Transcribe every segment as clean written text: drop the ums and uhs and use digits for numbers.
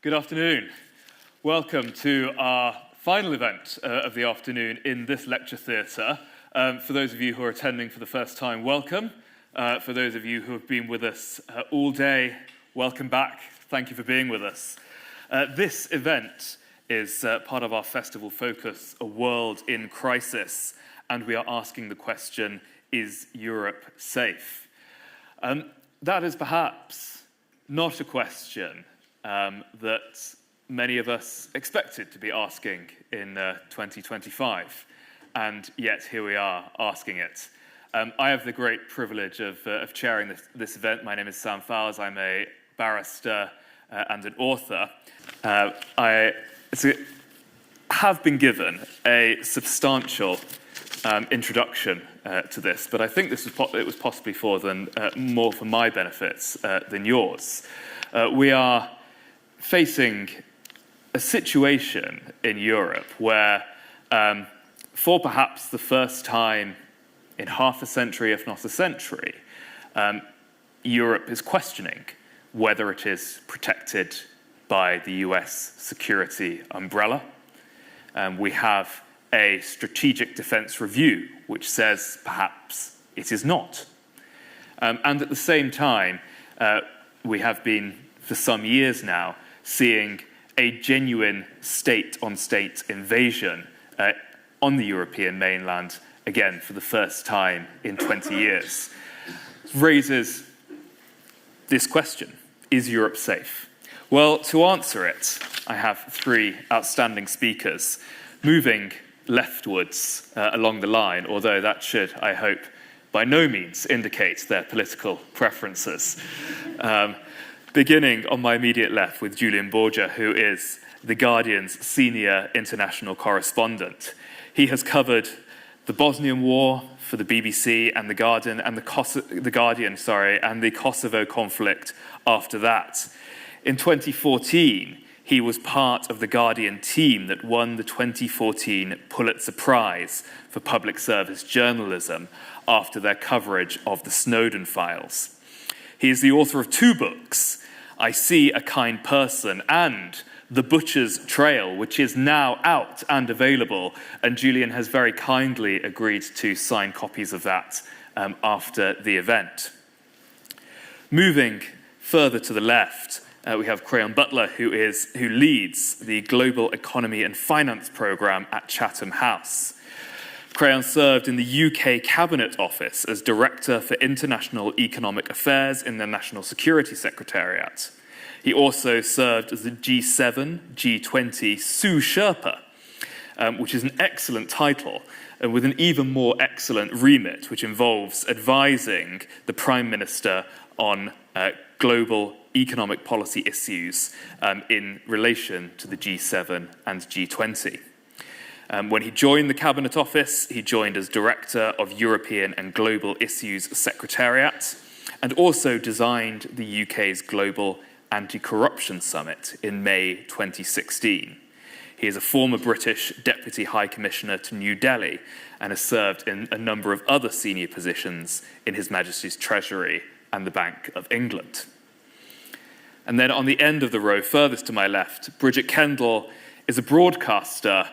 Good afternoon. Welcome to our final event of the afternoon in this lecture theatre. For those of you who are attending for the first time, welcome. For those of you who have been with us all day, welcome back. Thank you for being with us. This event is part of our festival focus, A World in Crisis, and we are asking the question, is Europe safe? That is perhaps not a question that many of us expected to be asking in 2025, and yet here we are asking it. I have the great privilege of chairing this event. My name is Fowles. I'm a barrister and an author. I have been given a substantial introduction to this, but I think it was possibly more for my benefits than yours. We are facing a situation in Europe where, for perhaps the first time in half a century, if not a century, Europe is questioning whether it is protected by the US security umbrella. We have a strategic defense review which says perhaps it is not. And at the same time, we have been, for some years now, seeing a genuine state-on-state invasion on the European mainland, again, for the first time in 20 years. It raises this question, is Europe safe? Well, to answer it, I have three outstanding speakers, moving leftwards along the line, although that should, I hope, by no means indicate their political preferences. Beginning on my immediate left with Julian Borger, who is The Guardian's senior international correspondent. He has covered the Bosnian War for the BBC and The Guardian, and the Kosovo conflict after that. In 2014, he was part of the Guardian team that won the 2014 Pulitzer Prize for public service journalism after their coverage of the Snowden files. He is the author of two books, I See a Kind Person and The Butcher's Trail, which is now out and available, and Julian has very kindly agreed to sign copies of that after the event. Moving further to the left, we have Creon Butler, who leads the Global Economy and Finance Programme at Chatham House. Creon served in the UK Cabinet Office as Director for International Economic Affairs in the National Security Secretariat. He also served as the G7, G20 Sous Sherpa, which is an excellent title, and with an even more excellent remit, which involves advising the Prime Minister on global economic policy issues in relation to the G7 and G20. When he joined the Cabinet Office, he joined as Director of European and Global Issues Secretariat, and also designed the UK's Global Anti-Corruption Summit in May 2016. He is a former British Deputy High Commissioner to New Delhi and has served in a number of other senior positions in His Majesty's Treasury and the Bank of England. And then on the end of the row, furthest to my left, Bridget Kendall is a broadcaster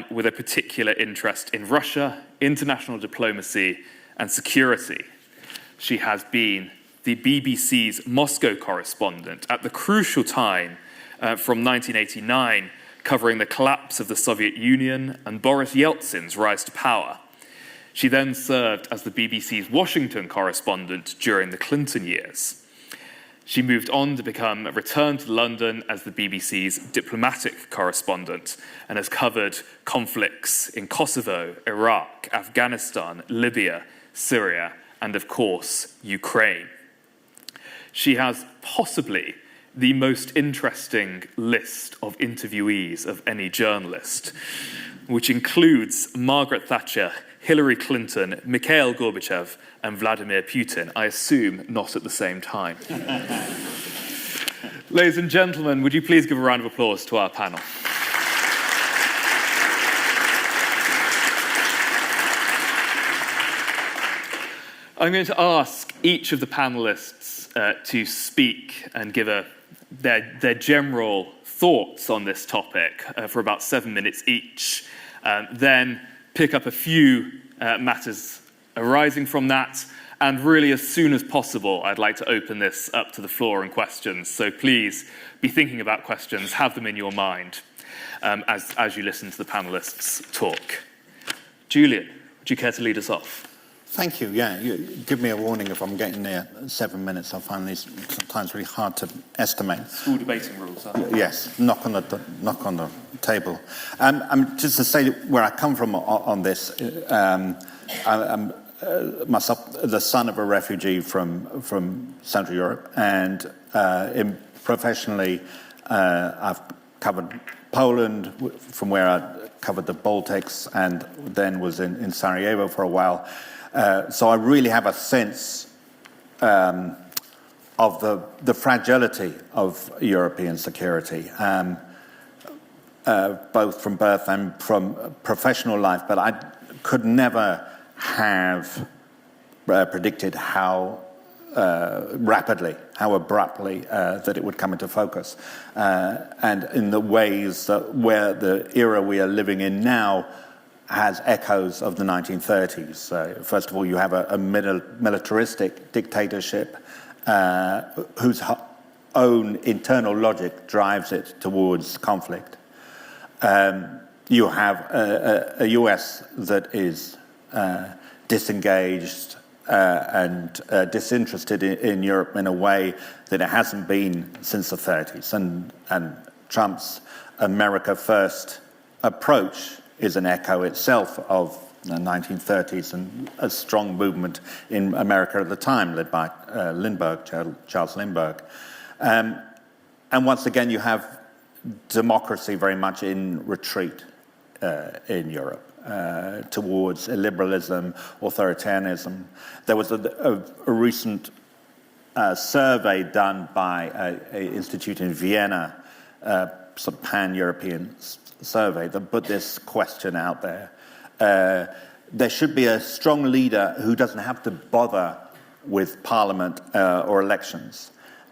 with a particular interest in Russia, international diplomacy, and security. She has been the BBC's Moscow correspondent at the crucial time from 1989, covering the collapse of the Soviet Union and Boris Yeltsin's rise to power. She then served as the BBC's Washington correspondent during the Clinton years. She moved on to return to London as the BBC's diplomatic correspondent and has covered conflicts in Kosovo, Iraq, Afghanistan, Libya, Syria, and of course, Ukraine. She has possibly the most interesting list of interviewees of any journalist, which includes Margaret Thatcher, Hillary Clinton, Mikhail Gorbachev, and Vladimir Putin, I assume not at the same time. Ladies and gentlemen, would you please give a round of applause to our panel? I'm going to ask each of the panelists to speak and give their general thoughts on this topic for about 7 minutes each, then pick up a few matters arising from that, and really as soon as possible, I'd like to open this up to the floor and questions. So please be thinking about questions, have them in your mind as you listen to the panelists talk. Julian, would you care to lead us off? Thank you. Yeah, you give me a warning if I'm getting near 7 minutes. I find these sometimes really hard to estimate. School debating rules, huh? Yes, knock on the table. Just to say where I come from on this. I'm myself the son of a refugee from Central Europe, and professionally, I've covered Poland, from where I covered the Baltics, and then was in Sarajevo for a while. So I really have a sense of the fragility of European security, both from birth and from professional life. But I could never have predicted how rapidly, how abruptly that it would come into focus, and in the ways that where the era we are living in now has echoes of the 1930s. First of all, you have a militaristic dictatorship whose own internal logic drives it towards conflict. You have a US that is disengaged and disinterested in Europe in a way that it hasn't been since the 30s. And Trump's America First approach is an echo itself of the 1930s and a strong movement in America at the time, led by Charles Lindbergh. And once again, you have democracy very much in retreat in Europe towards illiberalism, authoritarianism. There was a recent survey done by an institute in Vienna, sort of pan-European survey, that put this question out there. There should be a strong leader who doesn't have to bother with parliament or elections.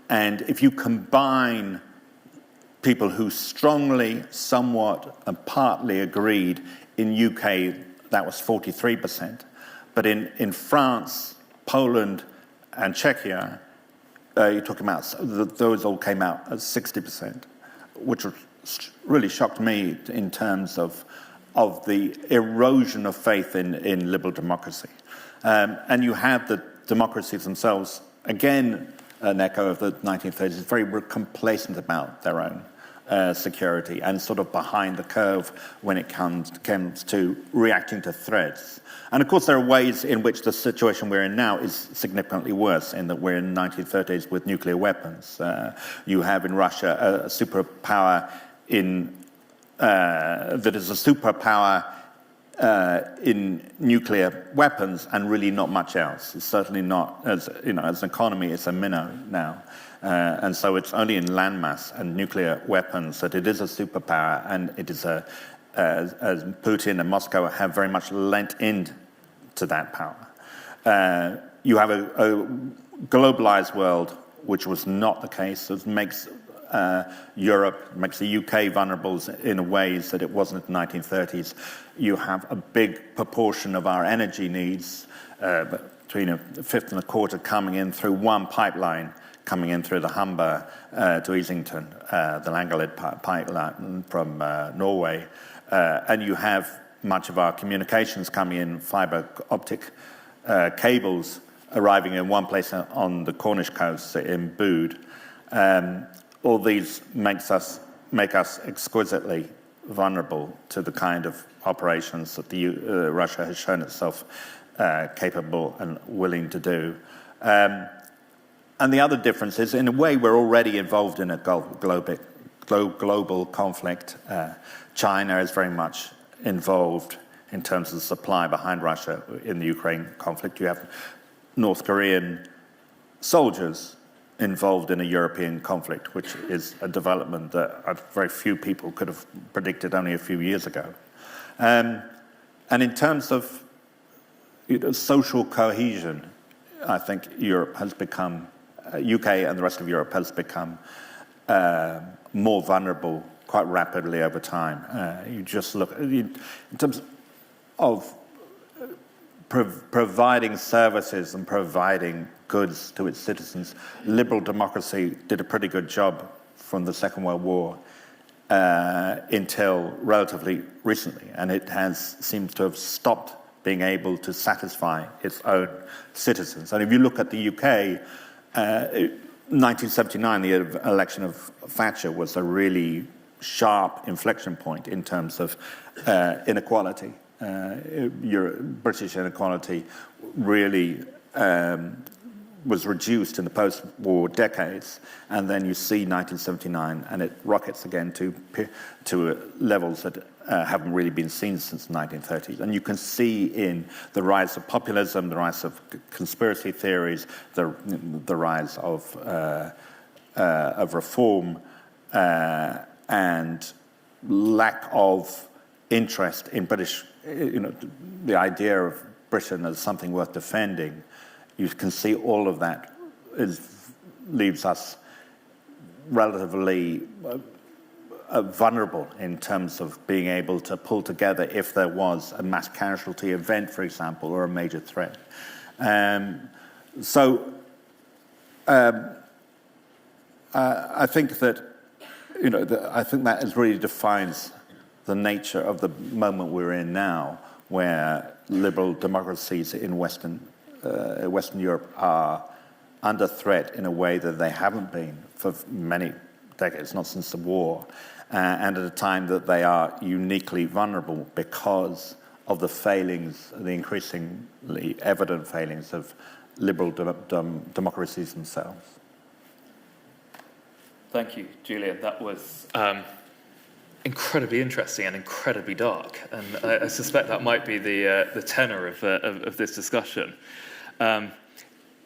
And if you combine people who strongly, somewhat, and partly agreed, in UK that was 43%, but in France, Poland, and Czechia, you're talking about, those all came out at 60%, which really shocked me in terms of the erosion of faith in liberal democracy. And you have the democracies themselves, again, an echo of the 1930s, very complacent about their own security and sort of behind the curve when it comes to reacting to threats. And of course, there are ways in which the situation we're in now is significantly worse, in that we're in the 1930s with nuclear weapons. You have in Russia a superpower that is a superpower in nuclear weapons and really not much else. It's certainly not, as an economy, it's a minnow now. And so it's only in landmass and nuclear weapons that it is a superpower, and it is as Putin and Moscow have very much lent into that power. You have a globalized world, which was not the case. It makes Europe, makes the UK vulnerable in ways that it wasn't in the 1930s. You have a big proportion of our energy needs, between a fifth and a quarter, coming in through one pipeline, coming in through the Humber to Easington, the Langeled pipeline from Norway. And you have much of our communications coming in fiber optic cables arriving in one place on the Cornish coast in Bude. All these make us exquisitely vulnerable to the kind of operations that Russia has shown itself capable and willing to do. And the other difference is, in a way, we're already involved in a global conflict. China is very much involved in terms of the supply behind Russia in the Ukraine conflict. You have North Korean soldiers involved in a European conflict, which is a development that very few people could have predicted only a few years ago. And in terms of social cohesion, I think Europe has become, UK and the rest of Europe has become more vulnerable quite rapidly over time. You just look, in terms of providing services and providing goods to its citizens, liberal democracy did a pretty good job from the Second World War until relatively recently, and it seems to have stopped being able to satisfy its own citizens. And if you look at the UK, 1979, the election of Thatcher, was a really sharp inflection point in terms of inequality. British inequality really was reduced in the post-war decades, and then you see 1979, and it rockets again to levels that haven't really been seen since the 1930s. And you can see in the rise of populism, the rise of conspiracy theories, the rise of reform, and lack of interest in British, the idea of Britain as something worth defending. You can see all of that leaves us relatively vulnerable in terms of being able to pull together if there was a mass casualty event, for example, or a major threat. I think that, I think that really defines the nature of the moment we're in now, where liberal democracies in Western Europe are under threat in a way that they haven't been for many decades, not since the war, and at a time that they are uniquely vulnerable because of the failings, the increasingly evident failings of liberal democracies themselves. Thank you, Julian. That was incredibly interesting and incredibly dark, and I suspect that might be the tenor of this discussion.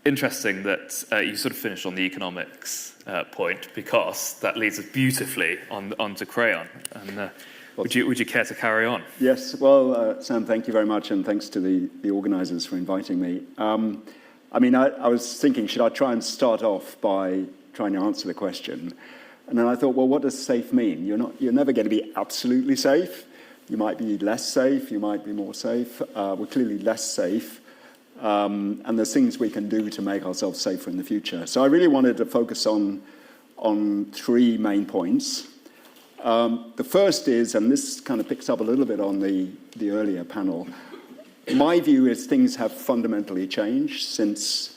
Interesting that you sort of finished on the economics point, because that leads us beautifully onto Creon. And would you care to carry on? Yes. Well, Sam, thank you very much, and thanks to the organisers for inviting me. I was thinking, should I try and start off by trying to answer the question? And then I thought, well, what does safe mean? You're never going to be absolutely safe. You might be less safe. You might be more safe. We're clearly less safe. And there's things we can do to make ourselves safer in the future. So I really wanted to focus on three main points. The first is, and this kind of picks up a little bit on the earlier panel, my view is things have fundamentally changed since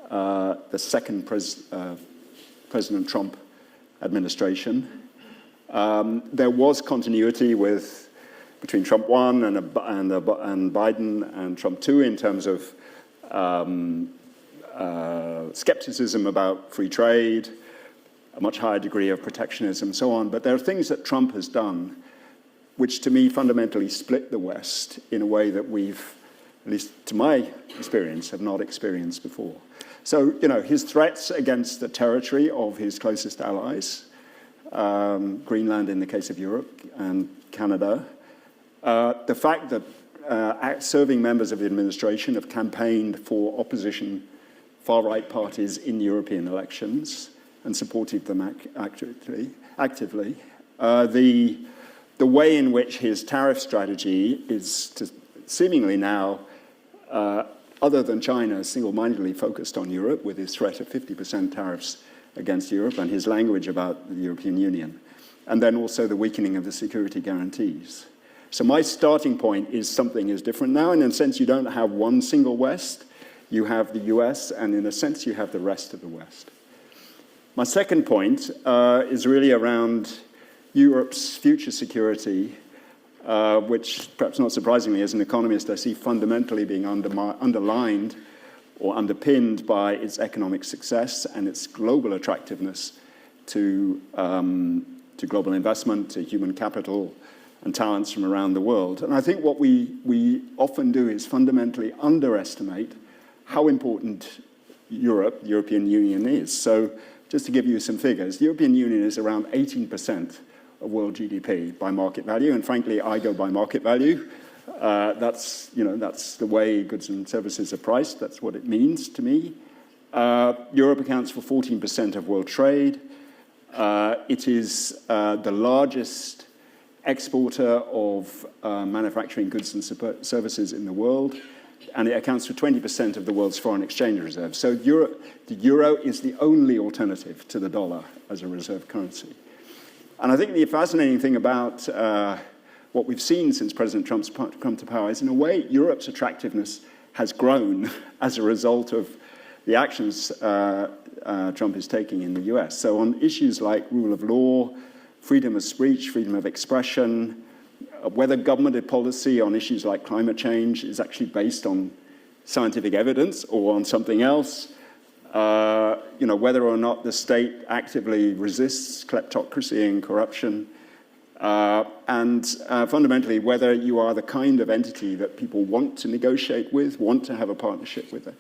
the second President Trump administration. There was continuity between Trump 1 and Biden and Trump 2 in terms of skepticism about free trade, a much higher degree of protectionism, and so on. But there are things that Trump has done which, to me, fundamentally split the West in a way that we've, at least to my experience, have not experienced before. So, his threats against the territory of his closest allies, Greenland in the case of Europe and Canada, the fact that serving members of the administration have campaigned for opposition far-right parties in European elections and supported them actively. The way in which his tariff strategy is seemingly now, other than China, single-mindedly focused on Europe with his threat of 50% tariffs against Europe and his language about the European Union, and then also the weakening of the security guarantees. So my starting point is something is different now, and in a sense you don't have one single West, you have the US, and in a sense you have the rest of the West. My second point is really around Europe's future security, which, perhaps not surprisingly, as an economist, I see fundamentally being underlined or underpinned by its economic success and its global attractiveness to global investment, to human capital, and talents from around the world. And I think what we often do is fundamentally underestimate how important Europe, the European Union, is. So just to give you some figures, the European Union is around 18% of world GDP by market value, and frankly, I go by market value. That's the way goods and services are priced. That's what it means to me. Europe accounts for 14% of world trade. It is the largest exporter of manufacturing goods and services in the world, and it accounts for 20% of the world's foreign exchange reserves. So the euro is the only alternative to the dollar as a reserve currency. And I think the fascinating thing about what we've seen since President Trump's come to power is, in a way, Europe's attractiveness has grown as a result of the actions Trump is taking in the US. So on issues like rule of law, freedom of speech, freedom of expression, whether government policy on issues like climate change is actually based on scientific evidence or on something else, whether or not the state actively resists kleptocracy and corruption, and fundamentally whether you are the kind of entity that people want to negotiate with, want to have a partnership with.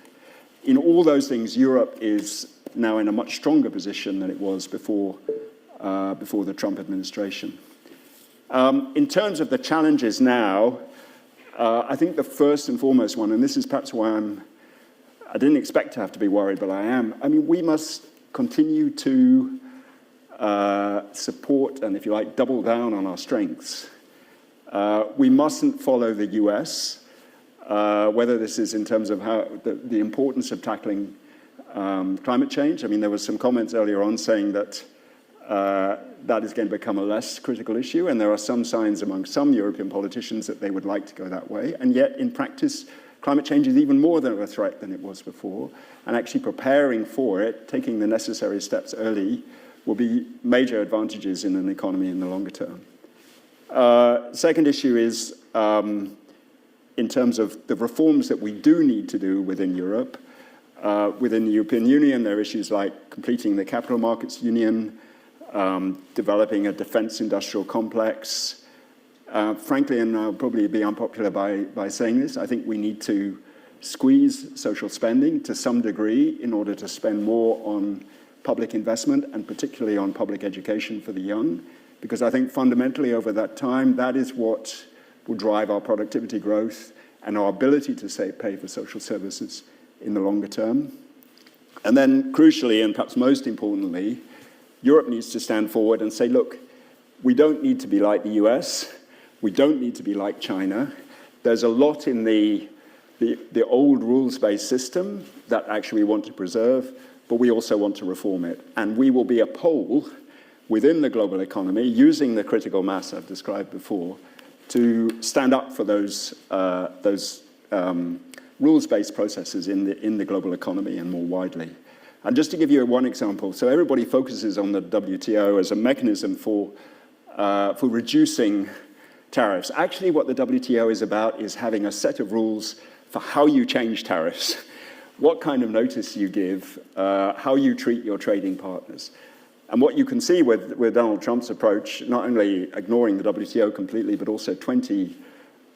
In all those things, Europe is now in a much stronger position than it was before the Trump administration. In terms of the challenges now, I think the first and foremost one, and this is perhaps why I didn't expect to have to be worried, but I am. I mean, we must continue to support and, if you like, double down on our strengths. We mustn't follow the US, whether this is in terms of how the importance of tackling climate change. I mean, there was some comments earlier on saying that that is going to become a less critical issue, and there are some signs among some European politicians that they would like to go that way. And yet, in practice, climate change is even more of a threat than it was before, and actually preparing for it, taking the necessary steps early, will be major advantages in an economy in the longer term. Second issue is in terms of the reforms that we do need to do within Europe. Within the European Union, there are issues like completing the capital markets union, developing a defense industrial complex. Frankly, and I'll probably be unpopular by saying this, I think we need to squeeze social spending to some degree in order to spend more on public investment, and particularly on public education for the young, because I think fundamentally over that time, that is what will drive our productivity growth and our ability to pay for social services in the longer term. And then crucially, and perhaps most importantly, Europe needs to stand forward and say, look, we don't need to be like the US, we don't need to be like China. There's a lot in the old rules-based system that actually we want to preserve, but we also want to reform it. And we will be a pole within the global economy, using the critical mass I've described before, to stand up for those rules-based processes in the global economy and more widely. And just to give you one example, so everybody focuses on the WTO as a mechanism for reducing tariffs. Actually, what the WTO is about is having a set of rules for how you change tariffs, what kind of notice you give, how you treat your trading partners. And what you can see with Donald Trump's approach, not only ignoring the WTO completely, but also 20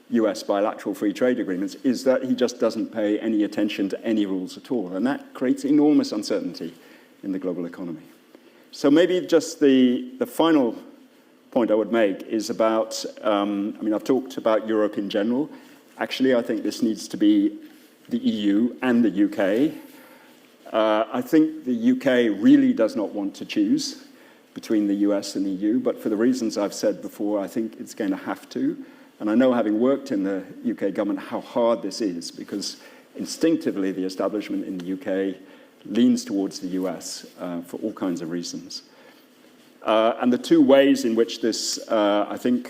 US bilateral free trade agreements, is that he just doesn't pay any attention to any rules at all. And that creates enormous uncertainty in the global economy. So maybe just the final point I would make is about, I've talked about Europe in general. Actually, I think this needs to be the EU and the UK. I think the UK really does not want to choose between the US and the EU, but for the reasons I've said before, I think it's going to have to. And I know, having worked in the UK government, how hard this is, because instinctively the establishment in the UK leans towards the US for all kinds of reasons. And the two ways in which this, I think,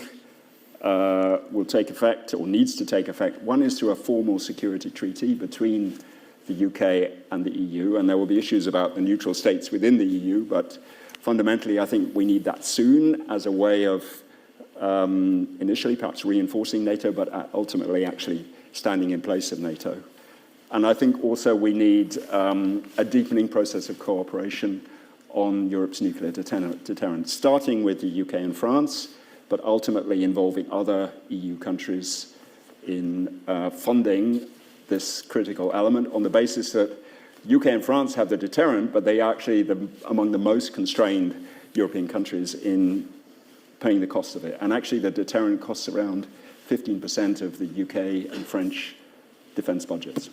will take effect, or needs to take effect, one is through a formal security treaty between the UK and the EU, and there will be issues about the neutral states within the EU, but fundamentally I think we need that soon as a way of initially perhaps reinforcing NATO, but ultimately actually standing in place of NATO. And I think also we need a deepening process of cooperation on Europe's nuclear deterrent, starting with the UK and France, but ultimately involving other EU countries in funding this critical element on the basis that UK and France have the deterrent, but they are actually among the most constrained European countries in paying the cost of it. And actually the deterrent costs around 15% of the UK and French defence budgets.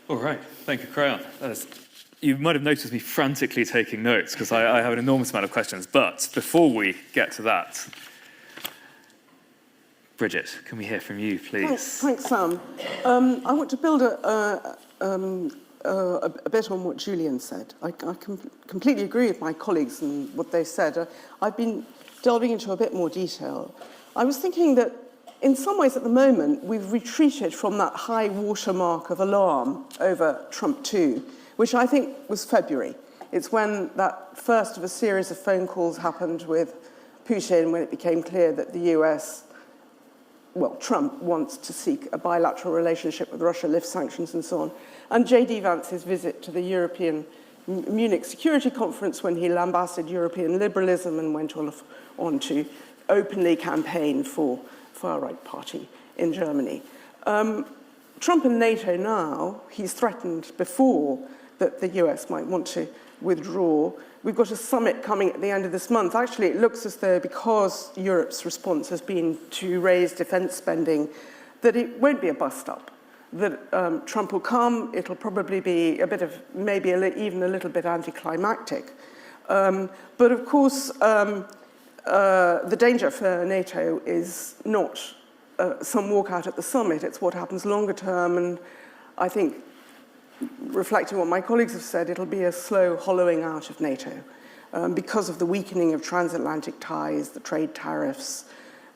All right, thank you, Creon. That is you might have noticed me frantically taking notes because I have an enormous amount of questions. But before we get to that, Bridget, can we hear from you, please? Thanks, Sam. I want to build a bit on what Julian said. I completely agree with my colleagues and what they said. I've been delving into a bit more detail. I was thinking that in some ways at the moment we've retreated from that high watermark of alarm over Trump 2, which I think was February. It's when that first of a series of phone calls happened with Putin, when it became clear that the US, well, Trump wants to seek a bilateral relationship with Russia, lift sanctions and so on. And J.D. Vance's visit to the European Munich Security Conference, when he lambasted European liberalism and went on to openly campaign for far-right party in Germany. Trump and NATO now, he's threatened before that the US might want to withdraw. We've got a summit coming at the end of this month. Actually, it looks as though because Europe's response has been to raise defence spending, that it won't be a bust-up, that Trump will come, it'll probably be a bit of, maybe even a little bit anticlimactic. But of course, the danger for NATO is not some walkout at the summit, it's what happens longer term, and I think, reflecting what my colleagues have said, it'll be a slow hollowing out of NATO because of the weakening of transatlantic ties, the trade tariffs,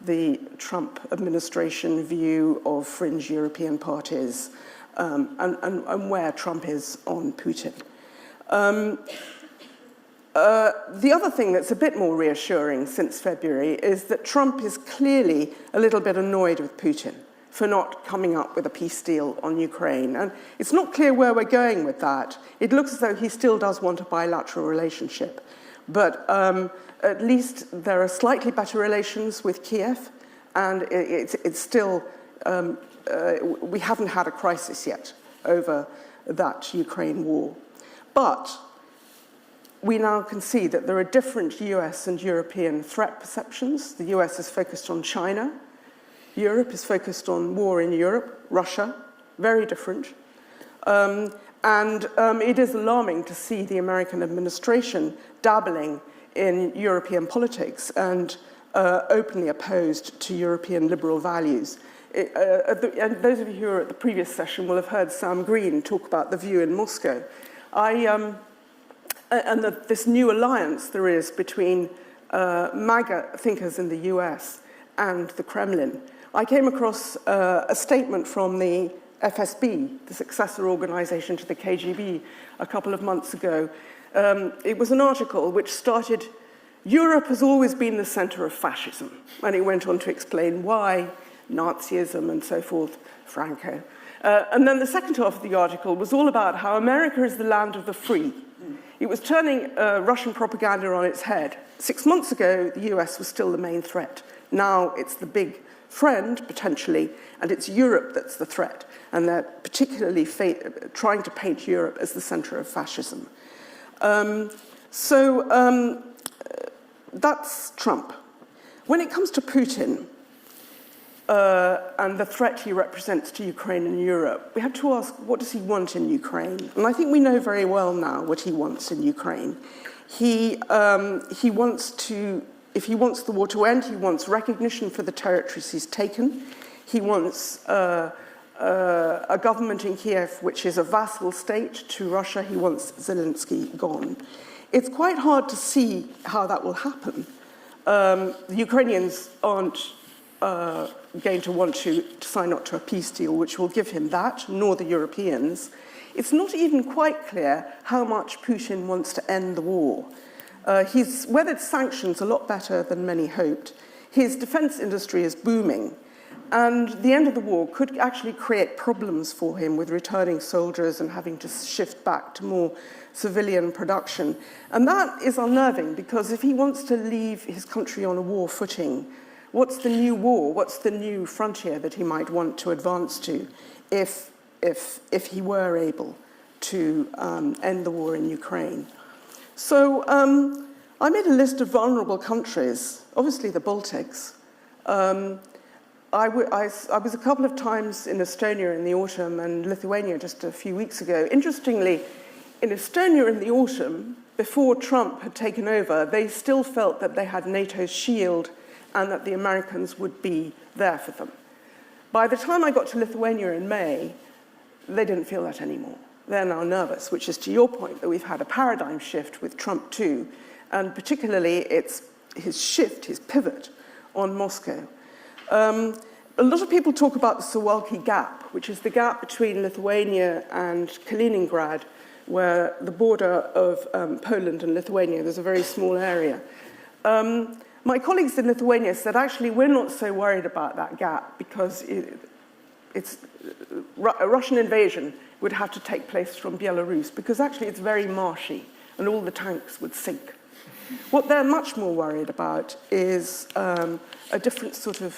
the Trump administration view of fringe European parties, and where Trump is on Putin. The other thing that's a bit more reassuring since February is that Trump is clearly a little bit annoyed with Putin for not coming up with a peace deal on Ukraine. And it's not clear where we're going with that. It looks as though he still does want a bilateral relationship. But at least there are slightly better relations with Kiev, and it's still, we haven't had a crisis yet over that Ukraine war. But we now can see that there are different US and European threat perceptions. The US is focused on China. Europe is focused on war in Europe, Russia, very different. It is alarming to see the American administration dabbling in European politics and openly opposed to European liberal values. And those of you who were at the previous session will have heard Sam Green talk about the view in Moscow. This new alliance there is between MAGA thinkers in the US and the Kremlin. I came across a statement from the FSB, the successor organization to the KGB, a couple of months ago. It was an article which started, "Europe has always been the center of fascism." And it went on to explain why, Nazism and so forth, Franco. And then the second half of the article was all about how America is the land of the free. It was turning Russian propaganda on its head. 6 months ago, the US was still the main threat. Now it's the big friend, potentially, and it's Europe that's the threat. And they're particularly trying to paint Europe as the center of fascism. That's Trump. When it comes to Putin and the threat he represents to Ukraine and Europe, we have to ask, what does he want in Ukraine? And I think we know very well now what he wants in Ukraine. He wants to, if he wants the war to end, he wants recognition for the territories he's taken. He wants a government in Kiev which is a vassal state to Russia. He wants Zelensky gone. It's quite hard to see how that will happen. The Ukrainians aren't going to want to sign up to a peace deal which will give him that, nor the Europeans. It's not even quite clear how much Putin wants to end the war. He's weathered sanctions a lot better than many hoped. His defense industry is booming, and the end of the war could actually create problems for him with returning soldiers and having to shift back to more civilian production. And that is unnerving, because if he wants to leave his country on a war footing, what's the new war? What's the new frontier that he might want to advance to if he were able to end the war in Ukraine? So I made a list of vulnerable countries, obviously the Baltics. I was a couple of times in Estonia in the autumn and Lithuania just a few weeks ago. Interestingly, in Estonia in the autumn, before Trump had taken over, they still felt that they had NATO's shield and that the Americans would be there for them. By the time I got to Lithuania in May, they didn't feel that anymore. They're now nervous, which is to your point that we've had a paradigm shift with Trump too, and particularly it's his shift, his pivot on Moscow. A lot of people talk about the Suwalki Gap, which is the gap between Lithuania and Kaliningrad, where the border of Poland and Lithuania, there's a very small area. My colleagues in Lithuania said, actually, we're not so worried about that gap because a Russian invasion would have to take place from Belarus because actually it's very marshy and all the tanks would sink. What they're much more worried about is a different sort of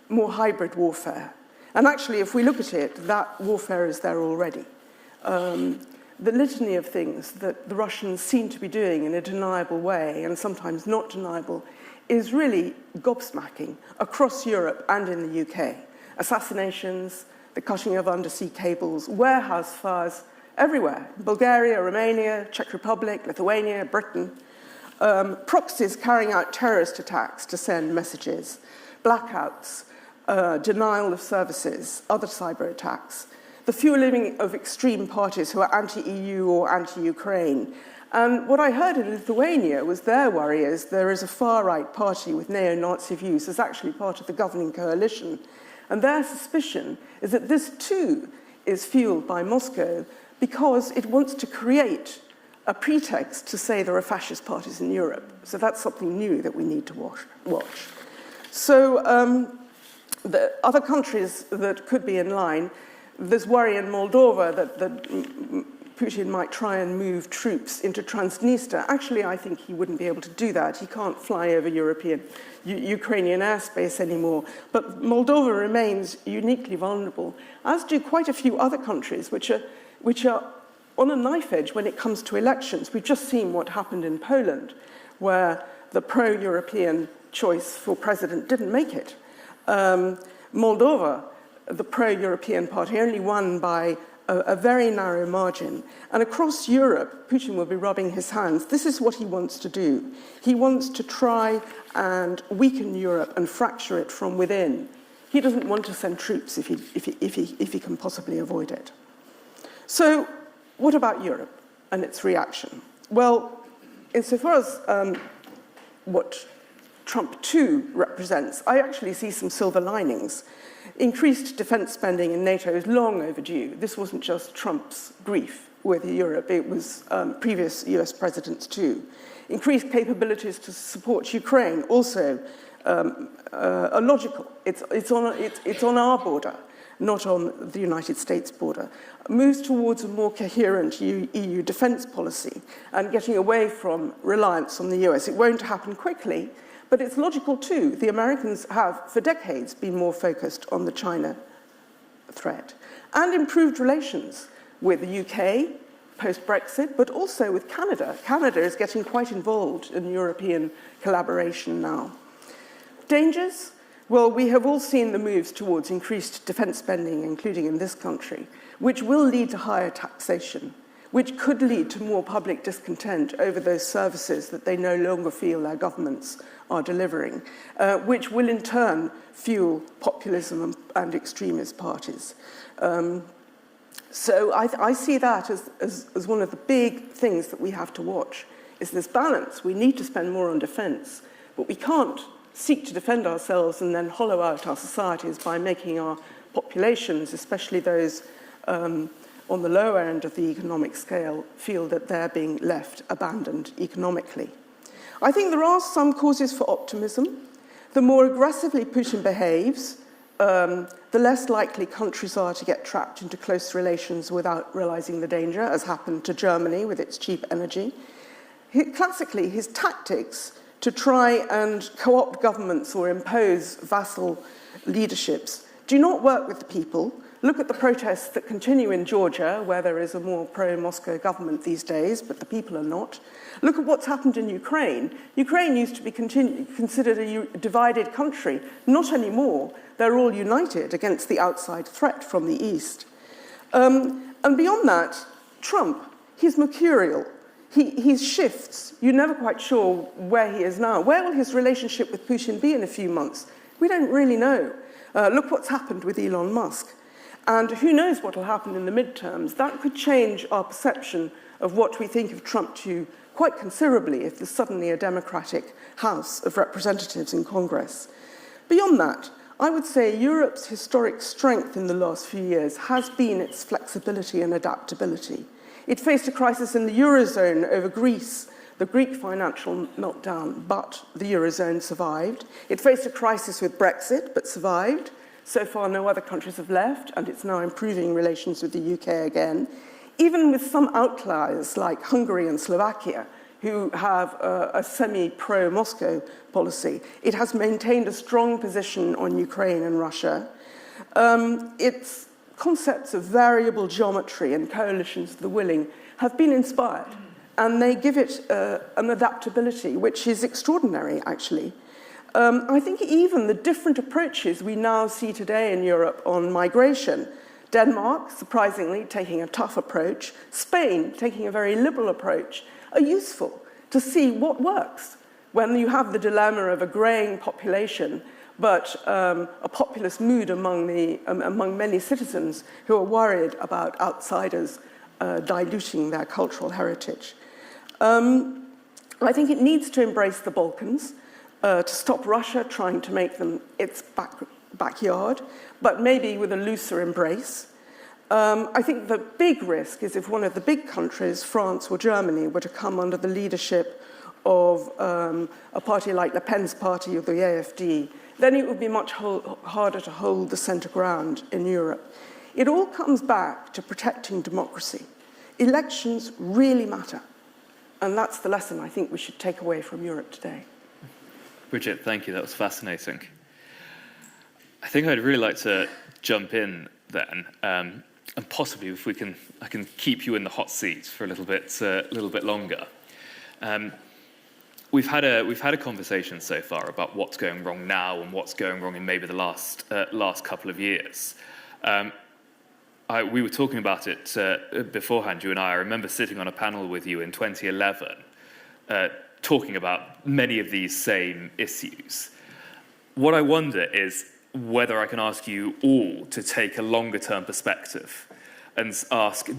more hybrid warfare. And actually, if we look at it, that warfare is there already. The litany of things that the Russians seem to be doing in a deniable way, and sometimes not deniable, is really gobsmacking across Europe and in the UK. Assassinations, the cutting of undersea cables, warehouse fires everywhere. Bulgaria, Romania, Czech Republic, Lithuania, Britain. Proxies carrying out terrorist attacks to send messages, blackouts, denial of services, other cyber attacks, the fueling of extreme parties who are anti-EU or anti-Ukraine. And what I heard in Lithuania was their worry is there is a far-right party with neo-Nazi views as actually part of the governing coalition. And their suspicion is that this too is fueled by Moscow because it wants to create a pretext to say there are fascist parties in Europe. So that's something new that we need to watch. So the other countries that could be in line, there's worry in Moldova that Putin might try and move troops into Transnistria. Actually, I think he wouldn't be able to do that. He can't fly over Ukrainian airspace anymore. But Moldova remains uniquely vulnerable, as do quite a few other countries, which are on a knife edge when it comes to elections. We've just seen what happened in Poland, where the pro-European choice for president didn't make it. Moldova, the pro-European party, only won by a very narrow margin. And across Europe, Putin will be rubbing his hands. This is what he wants to do. He wants to try and weaken Europe and fracture it from within. He doesn't want to send troops if he can possibly avoid it. So what about Europe and its reaction? Well, insofar as what Trump 2 represents, I actually see some silver linings. Increased defence spending in NATO is long overdue. This wasn't just Trump's grief with Europe, it was previous US presidents too. Increased capabilities to support Ukraine, also logical. It's on our border, not on the United States border. Moves towards a more coherent EU defence policy and getting away from reliance on the US. It won't happen quickly, but it's logical too. The Americans have, for decades, been more focused on the China threat. And improved relations with the UK, post-Brexit, but also with Canada. Canada is getting quite involved in European collaboration now. Dangers? Well, we have all seen the moves towards increased defence spending, including in this country, which will lead to higher taxation, which could lead to more public discontent over those services that they no longer feel their governments are delivering, which will in turn fuel populism and extremist parties. So I see that as one of the big things that we have to watch, is this balance. We need to spend more on defence, but we can't seek to defend ourselves and then hollow out our societies by making our populations, especially those on the lower end of the economic scale, feel that they're being left abandoned economically. I think there are some causes for optimism. The more aggressively Putin behaves, the less likely countries are to get trapped into close relations without realizing the danger, as happened to Germany with its cheap energy. Classically, his tactics to try and co-opt governments or impose vassal leaderships do not work with the people. Look at the protests that continue in Georgia, where there is a more pro-Moscow government these days, but the people are not. Look at what's happened in Ukraine. Ukraine used to be considered a divided country. Not anymore. They're all united against the outside threat from the east. And beyond that, Trump. he's mercurial. He shifts. You're never quite sure where he is now. Where will his relationship with Putin be in a few months? We don't really know. Look what's happened with Elon Musk. And who knows what will happen in the midterms. That could change our perception of what we think of Trump to quite considerably if there's suddenly a Democratic House of Representatives in Congress. Beyond that, I would say Europe's historic strength in the last few years has been its flexibility and adaptability. It faced a crisis in the Eurozone over Greece, the Greek financial meltdown, but the Eurozone survived. It faced a crisis with Brexit, but survived. So far, no other countries have left, and it's now improving relations with the UK again. Even with some outliers like Hungary and Slovakia, who have a semi-pro-Moscow policy, it has maintained a strong position on Ukraine and Russia. Its concepts of variable geometry and coalitions of the willing have been inspired, and they give it an adaptability which is extraordinary, actually. I think even the different approaches we now see today in Europe on migration, Denmark, surprisingly, taking a tough approach, Spain taking a very liberal approach, are useful to see what works when you have the dilemma of a greying population but a populist mood among many citizens who are worried about outsiders diluting their cultural heritage. I think it needs to embrace the Balkans, to stop Russia trying to make them its backyard, but maybe with a looser embrace. I think the big risk is if one of the big countries, France or Germany, were to come under the leadership of a party like Le Pen's party or the AfD, then it would be much harder to hold the centre ground in Europe. It all comes back to protecting democracy. Elections really matter. And that's the lesson I think we should take away from Europe today. Bridget, thank you. That was fascinating. I think I'd really like to jump in then, and possibly if I can keep you in the hot seat for a little bit longer. We've had a conversation so far about what's going wrong now and what's going wrong in maybe the last couple of years. We were talking about it beforehand, you and I. I remember sitting on a panel with you in 2011, talking about many of these same issues. What I wonder is whether I can ask you all to take a longer-term perspective and ask,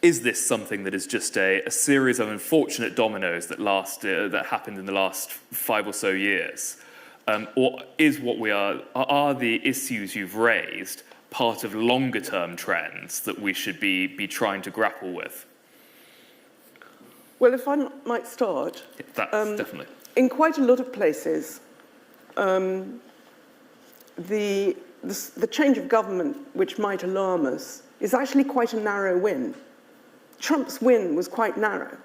is this something that is just a series of unfortunate dominoes that happened in the last 5 or so years? Or are the issues you've raised part of longer-term trends that we should be trying to grapple with? Well, if I might start. That's definitely. In quite a lot of places, the change of government, which might alarm us, is actually quite a narrow win. Trump's win was quite narrow.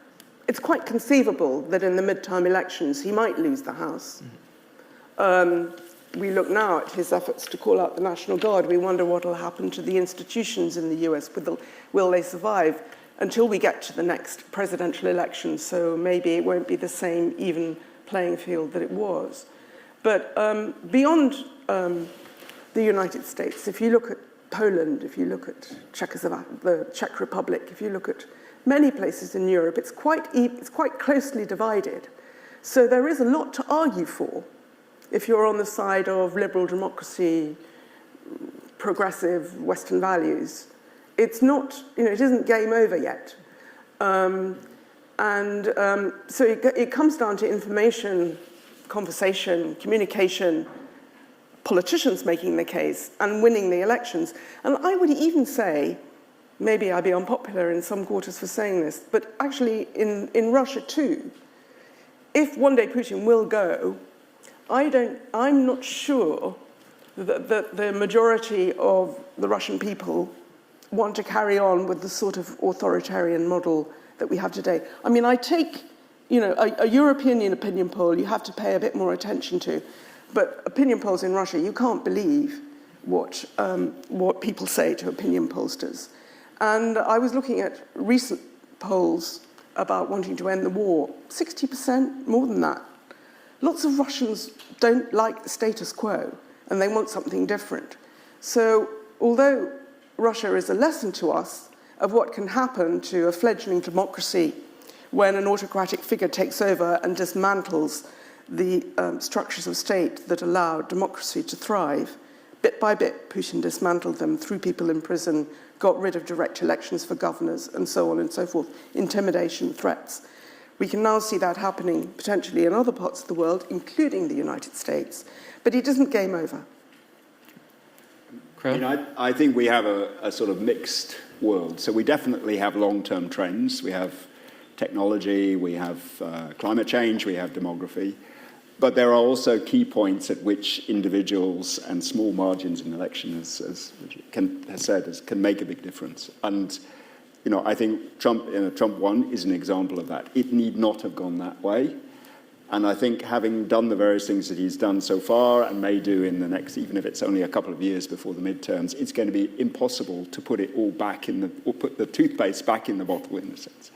It's quite conceivable that in the midterm elections he might lose the House. We look now at his efforts to call out the National Guard. We wonder what will happen to the institutions in the US. Will they survive until we get to the next presidential election? So maybe it won't be the same even playing field that it was. But beyond the United States, if you look at Poland, if you look at Czechoslovakia, the Czech Republic, if you look at many places in Europe, it's quite closely divided. So there is a lot to argue for if you're on the side of liberal democracy, progressive Western values. It's not, it isn't game over yet. So it comes down to information, conversation, communication, politicians making the case and winning the elections. And I would even say, maybe I'd be unpopular in some quarters for saying this, but actually in Russia too, if one day Putin will go, I'm not sure that the majority of the Russian people want to carry on with the sort of authoritarian model that we have today. I mean, I take, a European opinion poll you have to pay a bit more attention to, but opinion polls in Russia, you can't believe what people say to opinion pollsters. And I was looking at recent polls about wanting to end the war, 60%, more than that. Lots of Russians don't like the status quo, and they want something different. So although Russia is a lesson to us, of what can happen to a fledgling democracy when an autocratic figure takes over and dismantles the structures of state that allow democracy to thrive. Bit by bit, Putin dismantled them, threw people in prison, got rid of direct elections for governors, and so on and so forth, intimidation, threats. We can now see that happening potentially in other parts of the world, including the United States. But it isn't game over. I think we have a sort of mixed world. So we definitely have long-term trends. We have technology, we have climate change, we have demography. But there are also key points at which individuals and small margins in elections, as Ken has said, can make a big difference. And I think Trump 1 is an example of that. It need not have gone that way. And I think having done the various things that he's done so far and may do in the next, even if it's only a couple of years before the midterms, it's going to be impossible to put it all back or put the toothpaste back in the bottle in a sense.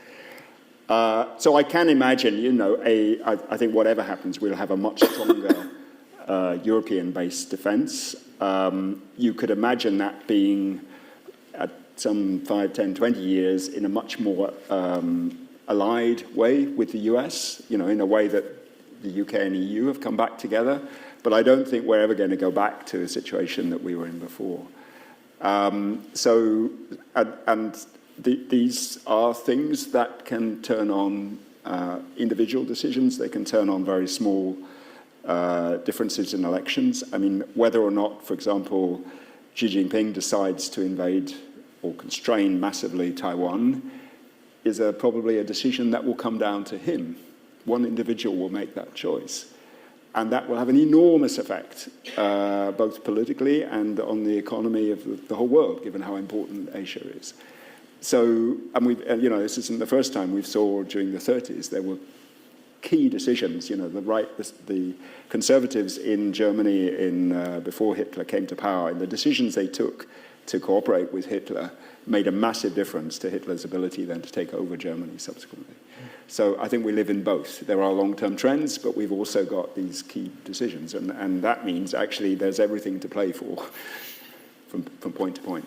So I can imagine, I think whatever happens, we'll have a much stronger European-based defence. You could imagine that being at some 5, 10, 20 years in a much more allied way with the US, in a way that the UK and EU have come back together. But I don't think we're ever going to go back to a situation that we were in before. These are things that can turn on individual decisions. They can turn on very small differences in elections. I mean, whether or not, for example, Xi Jinping decides to invade or constrain massively Taiwan is probably a decision that will come down to him. One individual will make that choice. And that will have an enormous effect, both politically and on the economy of the whole world, given how important Asia is. So, this isn't the first time we saw during the 30s, there were key decisions, the conservatives in Germany before Hitler came to power, and the decisions they took to cooperate with Hitler made a massive difference to Hitler's ability then to take over Germany subsequently. So I think we live in both. There are long-term trends, but we've also got these key decisions, and that means actually there's everything to play for from point to point.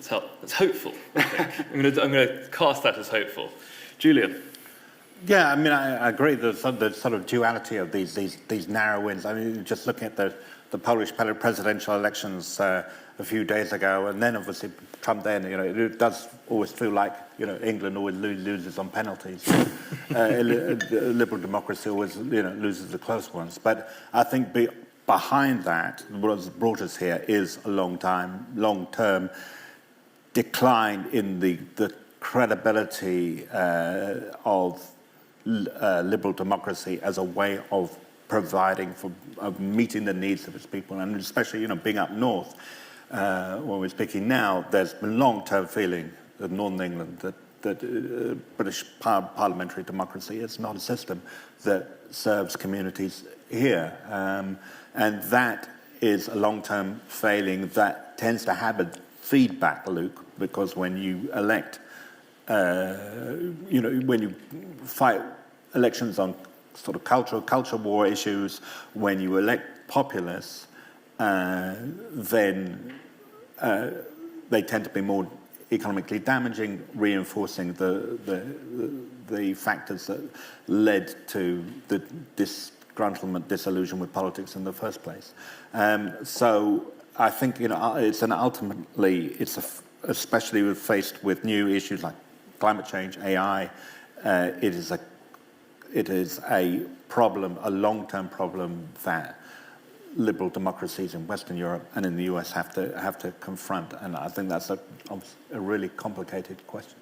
That's hopeful, I think. I'm going to cast that as hopeful. Julian? Yeah, I agree. The sort of duality of these narrow wins. I mean, just looking at the Polish presidential elections a few days ago, and then obviously Trump then, it does always feel like, England always loses on penalties. Liberal democracy always, loses the close ones. But I think behind that, what's brought us here is a long-term decline in the credibility of liberal democracy as a way of providing of meeting the needs of its people, and especially being up north. When we're speaking now, there's a long-term feeling in Northern England that British parliamentary democracy is not a system that serves communities here, and that is a long-term failing that tends to have a feedback loop, because when you elect, when you fight elections on sort of culture war issues, when you elect populists, then they tend to be more economically damaging, reinforcing the factors that led to the disgruntlement, disillusion with politics in the first place. So I think especially faced with new issues like climate change, AI, it is a problem, a long-term problem that liberal democracies in Western Europe and in the US have to confront, and I think that's a really complicated question.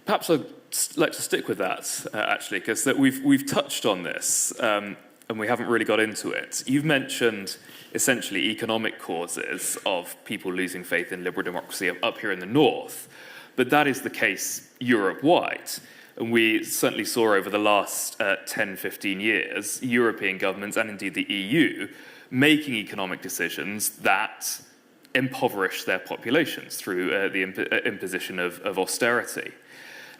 Perhaps I'd like to stick with that actually, because we've touched on this and we haven't really got into it. You've mentioned essentially economic causes of people losing faith in liberal democracy up here in the north, but that is the case Europe-wide. And we certainly saw over the last 10, 15 years, European governments and indeed the EU making economic decisions that impoverish their populations through the imposition of austerity.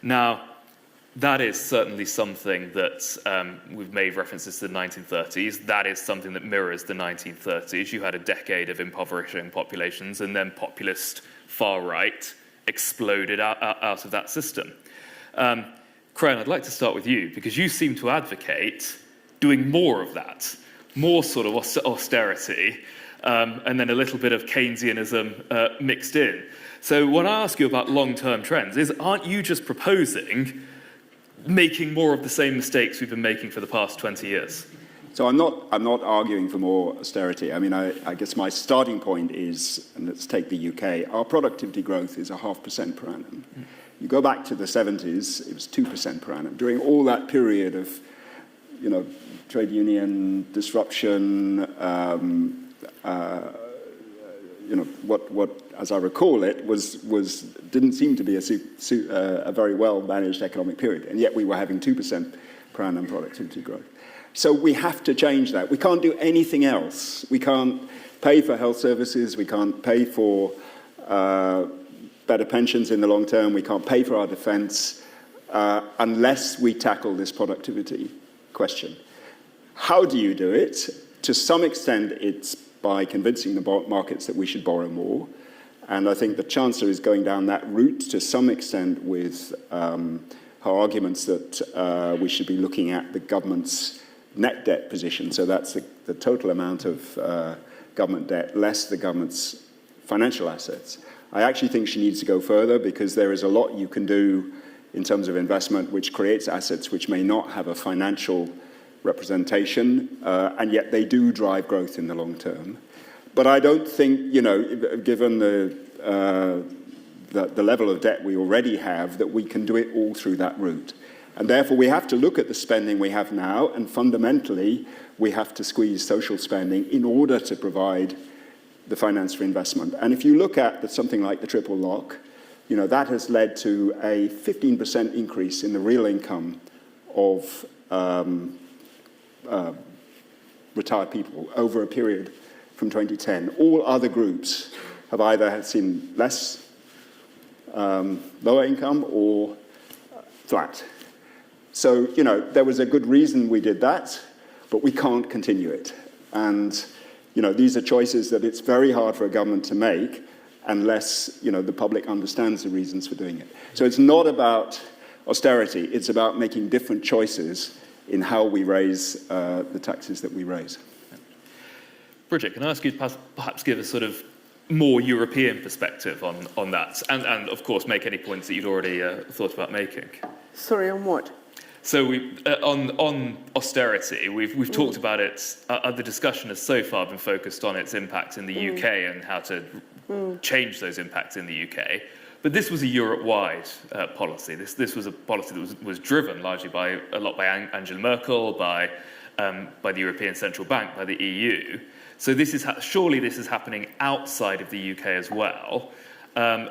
Now, that is certainly something that we've made references to the 1930s. That is something that mirrors the 1930s. You had a decade of impoverishing populations, and then populist far right exploded out of that system. Creon, I'd like to start with you, because you seem to advocate doing more of that, more sort of austerity, and then a little bit of Keynesianism mixed in. So when I ask you about long-term trends, aren't you just proposing making more of the same mistakes we've been making for the past 20 years? So I'm not arguing for more austerity. I mean, I guess my starting point is, and let's take the UK, our productivity growth is 0.5% per annum. You go back to the 70s, it was 2% per annum. During all that period of, trade union disruption, what as I recall it didn't seem to be a very well managed economic period, and yet we were having 2% per annum productivity growth. So we have to change that. We can't do anything else. We can't pay for health services. We can't pay for better pensions in the long term. We can't pay for our defense unless we tackle this productivity question. How do you do it? To some extent, it's by convincing the markets that we should borrow more. And I think the Chancellor is going down that route to some extent with her arguments that we should be looking at the government's net debt position. So that's the total amount of government debt less the government's financial assets. I actually think she needs to go further, because there is a lot you can do in terms of investment which creates assets which may not have a financial representation, and yet they do drive growth in the long term. But I don't think, given the level of debt we already have, that we can do it all through that route. And therefore, we have to look at the spending we have now, and fundamentally, we have to squeeze social spending in order to provide the finance for investment. And if you look at something like the triple lock, that has led to a 15% increase in the real income of retired people over a period from 2010. All other groups have either seen less, lower income or flat. So, there was a good reason we did that, but we can't continue it. And, these are choices that it's very hard for a government to make unless, the public understands the reasons for doing it. So it's not about austerity, it's about making different choices in how we raise the taxes that we raise. Bridget, can I ask you to perhaps give a sort of more European perspective on that, and of course make any points that you'd already thought about making? Sorry, on what? So on austerity, we've talked about it. The discussion has so far been focused on its impact in the UK and how to change those impacts in the UK. But this was a Europe-wide policy. This was a policy that was driven largely by Angela Merkel, by the European Central Bank, by the EU. So surely this is happening outside of the UK as well. And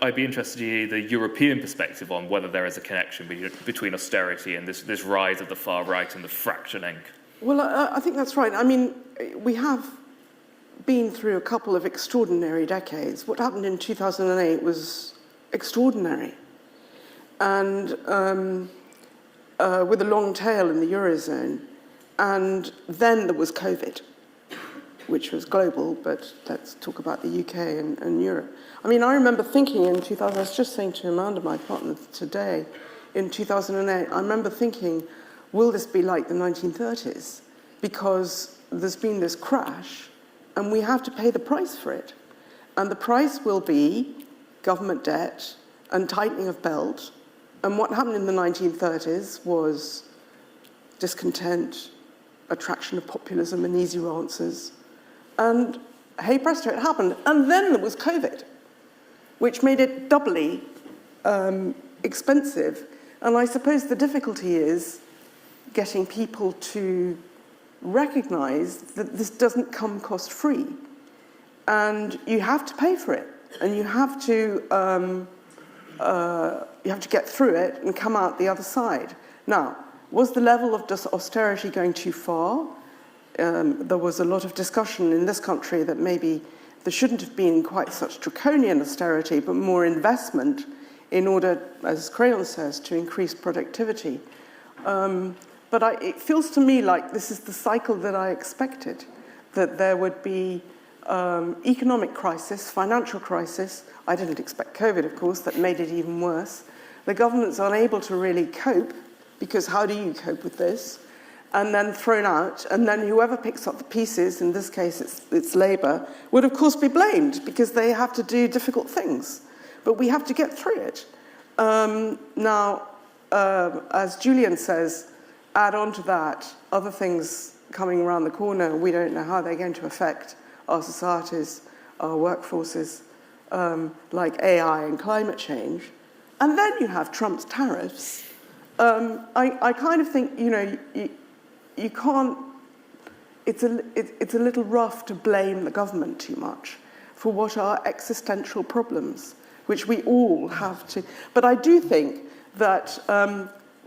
I'd be interested to hear the European perspective on whether there is a connection between austerity and this rise of the far right and the fractioning. Well, I think that's right. I mean, we have been through a couple of extraordinary decades. What happened in 2008 was extraordinary. And with a long tail in the Eurozone. And then there was COVID, which was global, but let's talk about the UK and Europe. I mean, I remember thinking in 2000, I was just saying to Amanda, my partner, today, in 2008, I remember thinking, will this be like the 1930s? Because there's been this crash, and we have to pay the price for it. And the price will be government debt and tightening of belt. And what happened in the 1930s was discontent, attraction of populism and easy answers. And hey presto, it happened. And then there was COVID, which made it doubly expensive. And I suppose the difficulty is getting people to recognize that this doesn't come cost-free. And you have to pay for it. And you have to get through it and come out the other side. Now, was the level of austerity going too far? There was a lot of discussion in this country that maybe there shouldn't have been quite such draconian austerity, but more investment in order, as Creon says, to increase productivity. But it feels to me like this is the cycle that I expected, that there would be economic crisis, financial crisis. I didn't expect COVID, of course, that made it even worse. The government's unable to really cope, because how do you cope with this? And then thrown out, and then whoever picks up the pieces, in this case it's Labour, would of course be blamed, because they have to do difficult things. But we have to get through it. Now, as Julian says, add on to that other things coming around the corner. We don't know how they're going to affect our societies, our workforces, like AI and climate change. And then you have Trump's tariffs. I kind of think, you can't, it's a little rough to blame the government too much for what are existential problems, which we all have to. But I do think that,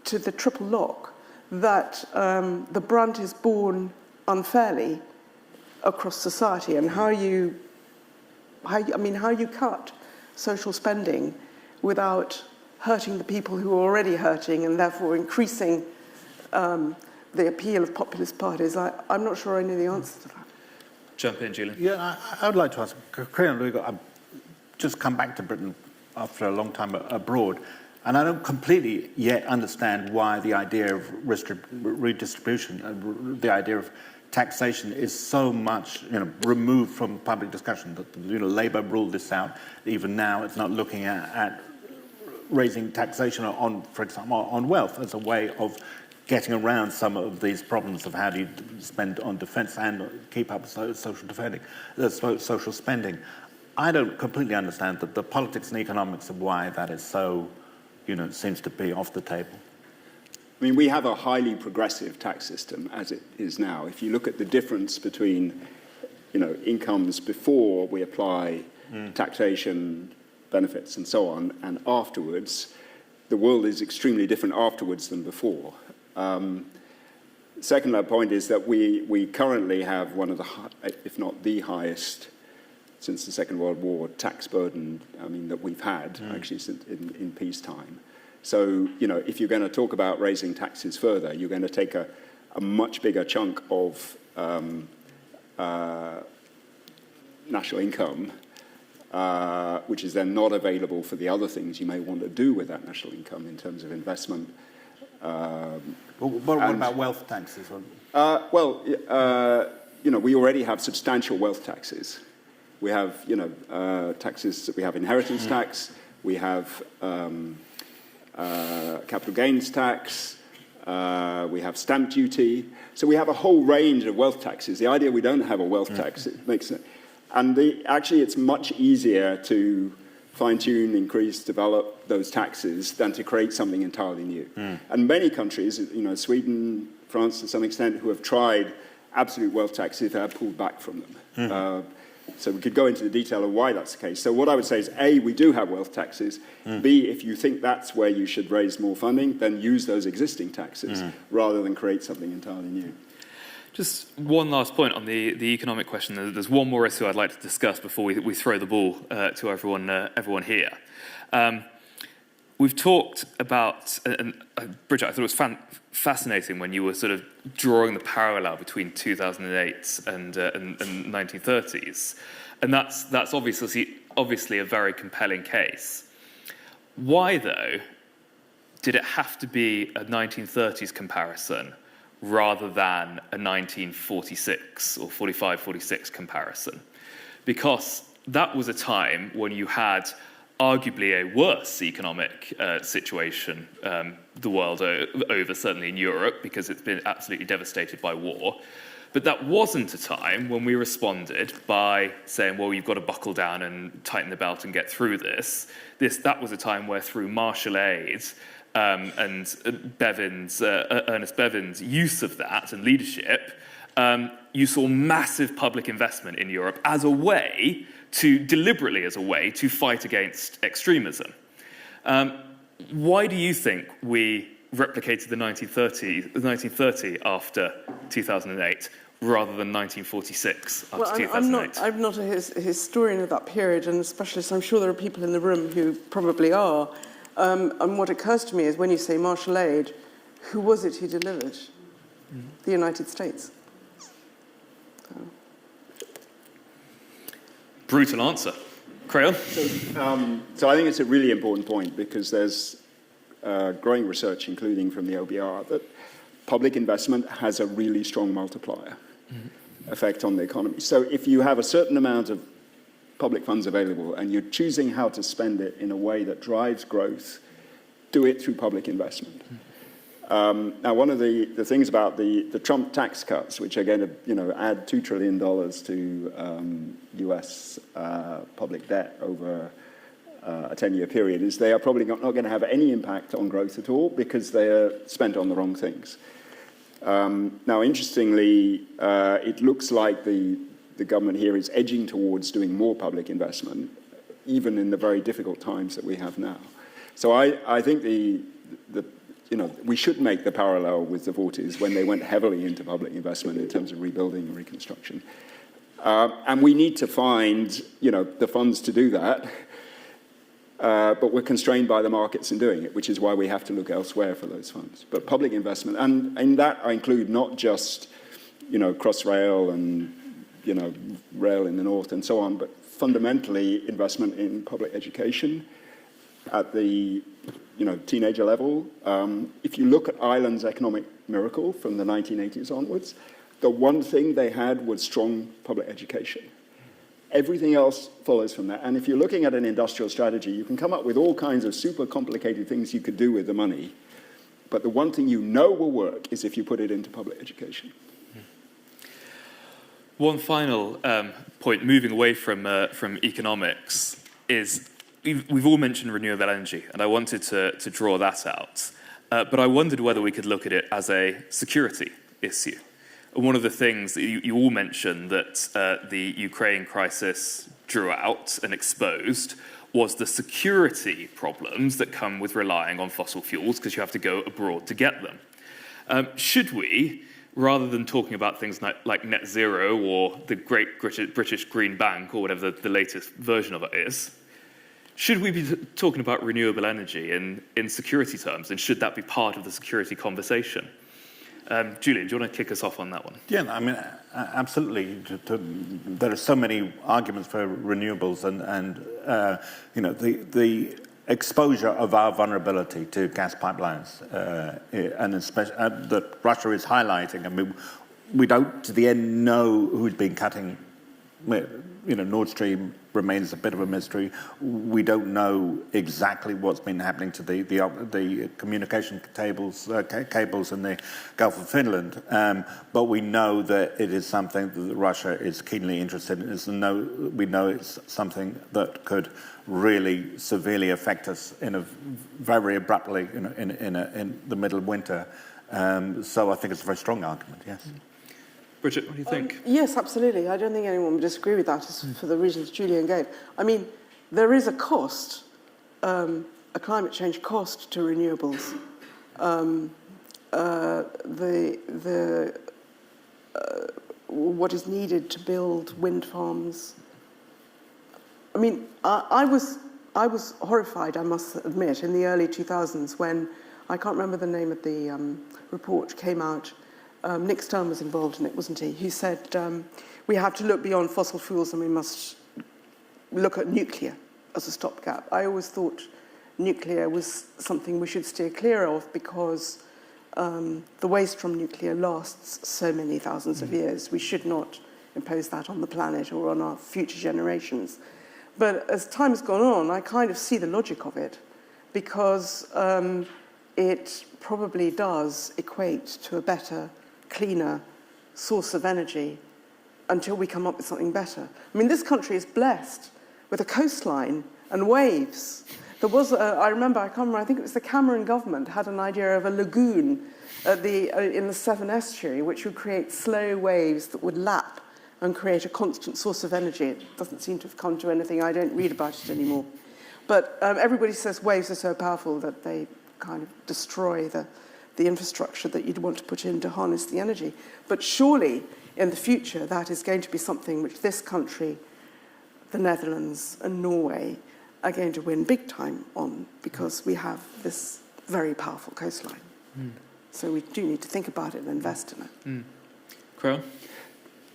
to the triple lock, that the brunt is borne unfairly across society, and how you cut social spending without hurting the people who are already hurting, and therefore increasing the appeal of populist parties. I'm not sure I know the answer to that. Jump in, Julian. Yeah, I would like to ask, Creon, I've just come back to Britain after a long time abroad, and I don't completely yet understand why the idea of redistribution, the idea of taxation is so much removed from public discussion. Labour ruled this out. Even now, it's not looking at raising taxation on, for example, on wealth as a way of getting around some of these problems of how do you spend on defence and keep up social spending. I don't completely understand the politics and economics of why that is so, seems to be off the table. I mean, we have a highly progressive tax system as it is now. If you look at the difference between, incomes before we apply taxation, benefits and so on, and afterwards, the world is extremely different afterwards than before. Second point is that we currently have one of the, if not the highest, since the Second World War, tax burden, that we've had, actually, since in peacetime. So, if you're going to talk about raising taxes further, you're going to take a much bigger chunk of national income, which is then not available for the other things you may want to do with that national income in terms of investment. What about wealth taxes? We already have substantial wealth taxes. We have, taxes. We have inheritance tax. We have capital gains tax. We have stamp duty. So we have a whole range of wealth taxes. The idea we don't have a wealth tax, it makes it, and actually it's much easier to fine-tune, increase, develop those taxes than to create something entirely new. And many countries, Sweden, France to some extent, who have tried absolute wealth taxes have pulled back from them. So we could go into the detail of why that's the case. So what I would say is, A, we do have wealth taxes. B, if you think that's where you should raise more funding, then use those existing taxes rather than create something entirely new. Just one last point on the economic question. There's one more issue I'd like to discuss before we throw the ball to everyone here. We've talked about, and Bridget, I thought it was fascinating when you were sort of drawing the parallel between 2008 and 1930s, and that's obviously a very compelling case. Why, though, did it have to be a 1930s comparison rather than a 1946 or 45-46 comparison? Because that was a time when you had arguably a worse economic situation the world over, certainly in Europe, because it's been absolutely devastated by war. But that wasn't a time when we responded by saying, well, you've got to buckle down and tighten the belt and get through this. That was a time where through Marshall Aid and Ernest Bevin's use of that and leadership, you saw massive public investment in Europe deliberately as a way to fight against extremism. Why do you think we replicated the 1930 after 2008 rather than 1946 after 2008? I'm not a historian of that period, and especially, so I'm sure there are people in the room who probably are. And what occurs to me is when you say Marshall Aid, who was it who delivered? The United States. Brutal answer. Creon? So I think it's a really important point because there's growing research, including from the OBR, that public investment has a really strong multiplier effect on the economy. So if you have a certain amount of public funds available and you're choosing how to spend it in a way that drives growth, do it through public investment. Now, one of the things about the Trump tax cuts, which are going to add $2 trillion to US public debt over a 10-year period, is they are probably not going to have any impact on growth at all because they are spent on the wrong things. Now, interestingly, it looks like the government here is edging towards doing more public investment, even in the very difficult times that we have now. So I think we should make the parallel with the 40s when they went heavily into public investment in terms of rebuilding and reconstruction. And we need to find, the funds to do that. But we're constrained by the markets in doing it, which is why we have to look elsewhere for those funds. But public investment, and in that I include not just, Crossrail and, rail in the north and so on, but fundamentally investment in public education at the, teenager level. If you look at Ireland's economic miracle from the 1980s onwards, the one thing they had was strong public education. Everything else follows from that. And if you're looking at an industrial strategy, you can come up with all kinds of super complicated things you could do with the money. But the one thing will work is if you put it into public education. One final point, moving away from economics, is we've all mentioned renewable energy, and I wanted to draw that out. But I wondered whether we could look at it as a security issue. One of the things that you all mentioned that the Ukraine crisis drew out and exposed was the security problems that come with relying on fossil fuels because you have to go abroad to get them. Should we, rather than talking about things like net zero or the great British Green Bank or whatever the latest version of it is, should we be talking about renewable energy in security terms, and should that be part of the security conversation? Julian, do you want to kick us off on that one? Yeah, I mean, absolutely. There are so many arguments for renewables, and the exposure of our vulnerability to gas pipelines, and especially that Russia is highlighting. I mean, we don't to the end know who's been cutting. Nord Stream remains a bit of a mystery. We don't know exactly what's been happening to the communication cables in the Gulf of Finland, but we know that it is something that Russia is keenly interested in. We know it's something that could really severely affect us very abruptly in the middle of winter. So I think it's a very strong argument. Yes. Bridget, what do you think? Yes, absolutely. I don't think anyone would disagree with that for the reasons Julian gave. I mean, there is a cost, a climate change cost to renewables. What is needed to build wind farms. I mean, I was horrified, I must admit, in the early 2000s when, I can't remember the name of the report, came out. Nick Stone was involved in it, wasn't he? He said, we have to look beyond fossil fuels and we must look at nuclear as a stopgap. I always thought nuclear was something we should steer clear of because the waste from nuclear lasts so many thousands of years. We should not impose that on the planet or on our future generations. But as time has gone on, I kind of see the logic of it because it probably does equate to a better, cleaner source of energy until we come up with something better. I mean, this country is blessed with a coastline and waves. There was, I think it was the Cameron government had an idea of a lagoon in the Severn Estuary, which would create slow waves that would lap and create a constant source of energy. It doesn't seem to have come to anything. I don't read about it anymore. But everybody says waves are so powerful that they kind of destroy the infrastructure that you'd want to put in to harness the energy. But surely, in the future, that is going to be something which this country, the Netherlands and Norway are going to win big time on because we have this very powerful coastline. So we do need to think about it and invest in it. Creon?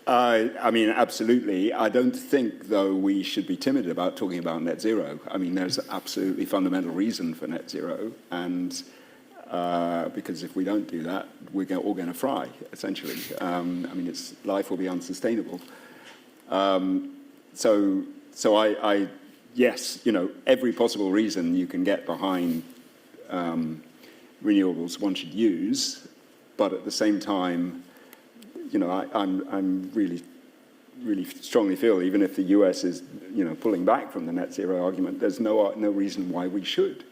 I mean, absolutely. I don't think, though, we should be timid about talking about net zero. I mean, there's absolutely fundamental reason for net zero, and because if we don't do that, we're all going to fry, essentially. I mean, life will be unsustainable. So yes, every possible reason you can get behind renewables one should use, but at the same time, I'm really strongly feel, even if the US is, pulling back from the net zero argument, there's no reason why we should.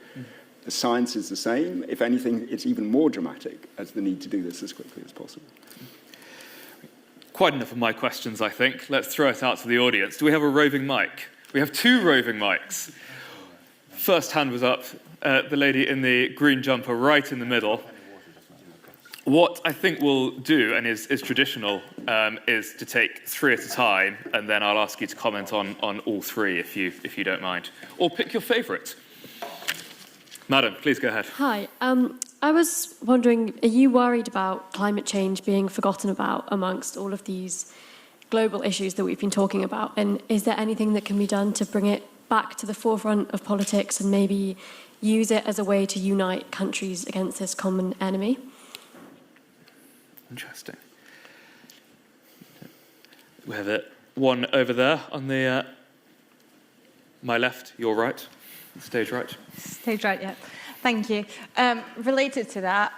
The science is the same. If anything, it's even more dramatic as the need to do this as quickly as possible. Quite enough of my questions, I think. Let's throw it out to the audience. Do we have a roving mic? We have 2 roving mics. First hand was up, the lady in the green jumper right in the middle. What I think we'll do, and is traditional, is to take 3 at a time, and then I'll ask you to comment on all 3 if you don't mind. Or pick your favourite. Madam, please go ahead. Hi. I was wondering, are you worried about climate change being forgotten about amongst all of these global issues that we've been talking about? And is there anything that can be done to bring it back to the forefront of politics and maybe use it as a way to unite countries against this common enemy? Interesting. We have one over there on the my left, your right, stage right. Stage right, yeah. Thank you. Related to that,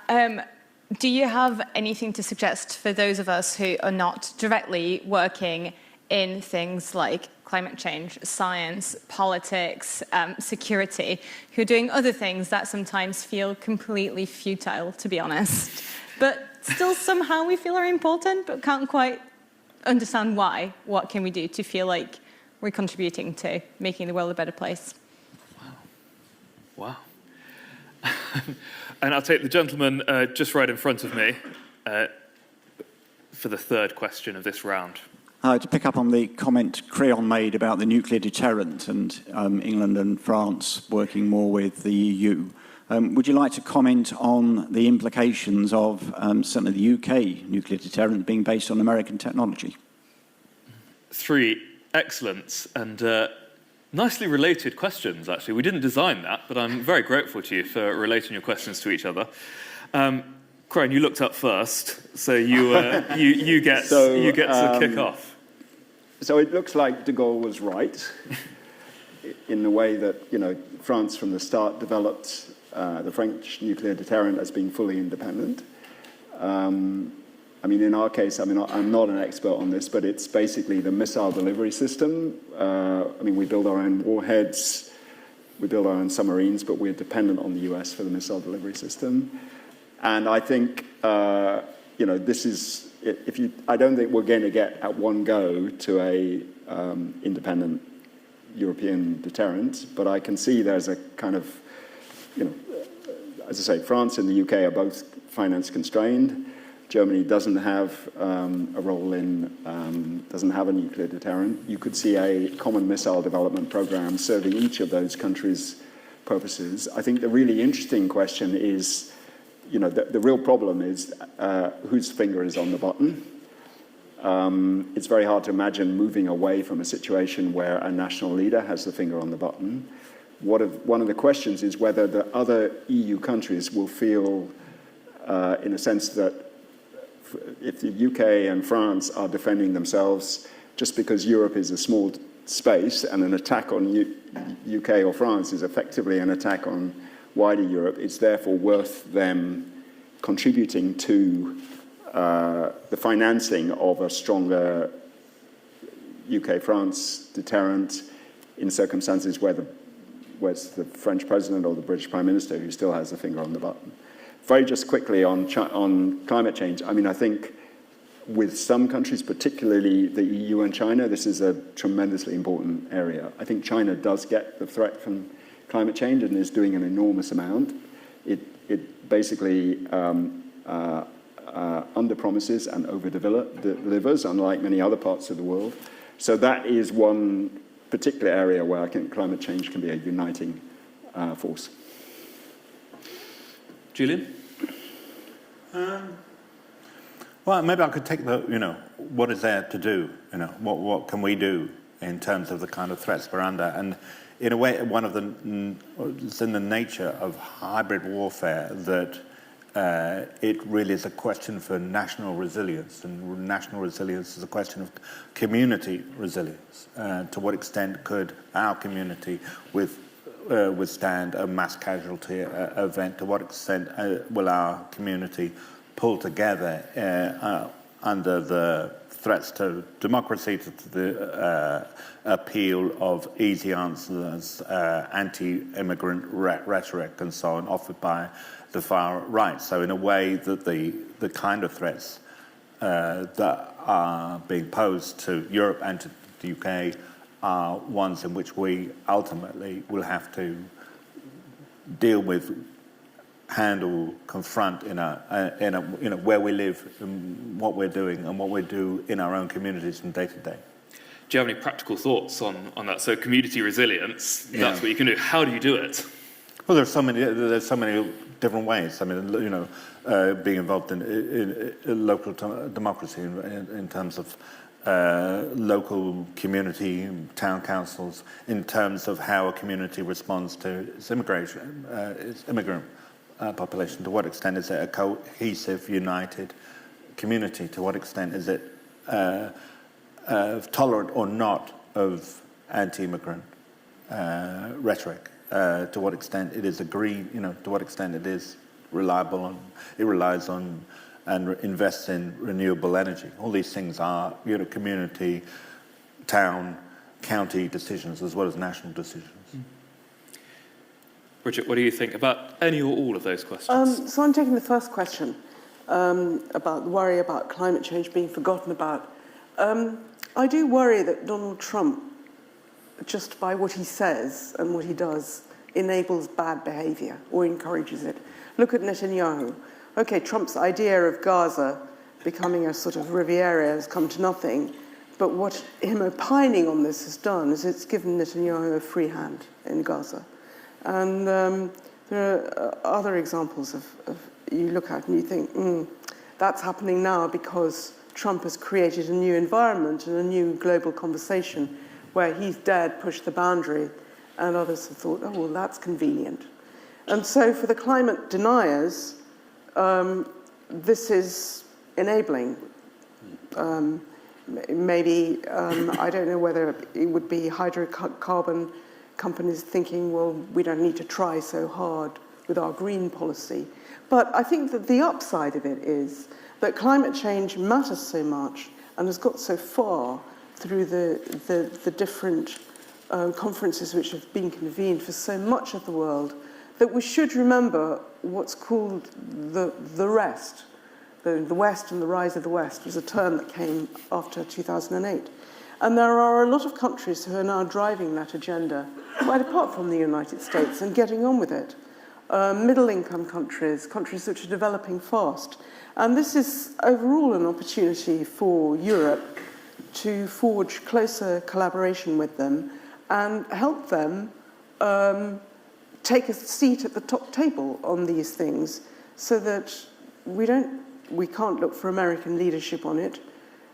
do you have anything to suggest for those of us who are not directly working in things like climate change, science, politics, security, who are doing other things that sometimes feel completely futile, to be honest, but still somehow we feel are important, but can't quite understand why? What can we do to feel like we're contributing to making the world a better place? Wow. And I'll take the gentleman just right in front of me for the 3rd question of this round. To pick up on the comment Creon made about the nuclear deterrent and England and France working more with the EU, would you like to comment on the implications of certainly the UK nuclear deterrent being based on American technology? 3 excellent and nicely related questions, actually. We didn't design that, but I'm very grateful to you for relating your questions to each other. Creon, you looked up first, so you get to kick off. So it looks like de Gaulle was right in the way that France from the start developed the French nuclear deterrent as being fully independent. I mean, in our case, I'm not an expert on this, but it's basically the missile delivery system. I mean, we build our own warheads, we build our own submarines, but we're dependent on the US for the missile delivery system. And I think, this is, I don't think we're going to get at one go to a independent European deterrent, but I can see there's a kind of, as I say, France and the UK are both finance constrained. Germany doesn't have a role in, doesn't have a nuclear deterrent. You could see a common missile development program serving each of those countries' purposes. I think the really interesting question is, the real problem is whose finger is on the button. It's very hard to imagine moving away from a situation where a national leader has the finger on the button. One of the questions is whether the other EU countries will feel, in a sense, that if the UK and France are defending themselves just because Europe is a small space and an attack on UK or France is effectively an attack on wider Europe, it's therefore worth them contributing to the financing of a stronger UK-France deterrent in circumstances where it's the French president or the British Prime Minister who still has the finger on the button. Very just quickly on climate change, I mean, I think with some countries, particularly the EU and China, this is a tremendously important area. I think China does get the threat from climate change and is doing an enormous amount. It basically under-promises and over-delivers, unlike many other parts of the world. So that is one particular area where I think climate change can be a uniting force. Julian? Well, maybe I could take what is there to do? What can we do in terms of the kind of threats we're under? And in a way, it's in the nature of hybrid warfare that it really is a question for national resilience, and national resilience is a question of community resilience. To what extent could our community withstand a mass casualty event? To what extent will our community pull together under the threats to democracy, to the appeal of easy answers, anti-immigrant rhetoric and so on, offered by the far right? So in a way that the kind of threats that are being posed to Europe and to the UK are ones in which we ultimately will have to deal with, handle, confront in a where we live, and what we're doing, and what we do in our own communities from day to day. Do you have any practical thoughts on that? So community resilience, that's what you can do. How do you do it? Well, there's so many different ways. I mean, being involved in local democracy in terms of local community, town councils, in terms of how a community responds to its immigrant population. To what extent is it a cohesive, united community? To what extent is it tolerant or not of anti-immigrant rhetoric? To what extent it is agreed, to what extent it is reliable on, it relies on and invests in renewable energy. All these things are, community, town, county decisions as well as national decisions. Bridget, what do you think about any or all of those questions? So I'm taking the first question about the worry about climate change being forgotten about. I do worry that Donald Trump, just by what he says and what he does, enables bad behavior or encourages it. Look at Netanyahu. Okay, Trump's idea of Gaza becoming a sort of Riviera has come to nothing, but what him opining on this has done is it's given Netanyahu a free hand in Gaza. And there are other examples of you look at and you think, that's happening now because Trump has created a new environment and a new global conversation where he's dared push the boundary, and others have thought, oh, well, that's convenient. And so for the climate deniers, this is enabling. Maybe, I don't know whether it would be hydrocarbon companies thinking, well, we don't need to try so hard with our green policy. But I think that the upside of it is that climate change matters so much and has got so far through the different conferences which have been convened for so much of the world, that we should remember what's called the rest. The West and the rise of the West was a term that came after 2008. And there are a lot of countries who are now driving that agenda, quite apart from the United States, and getting on with it. Middle-income countries, countries which are developing fast. And this is overall an opportunity for Europe to forge closer collaboration with them and help them take a seat at the top table on these things, so that we can't look for American leadership on it.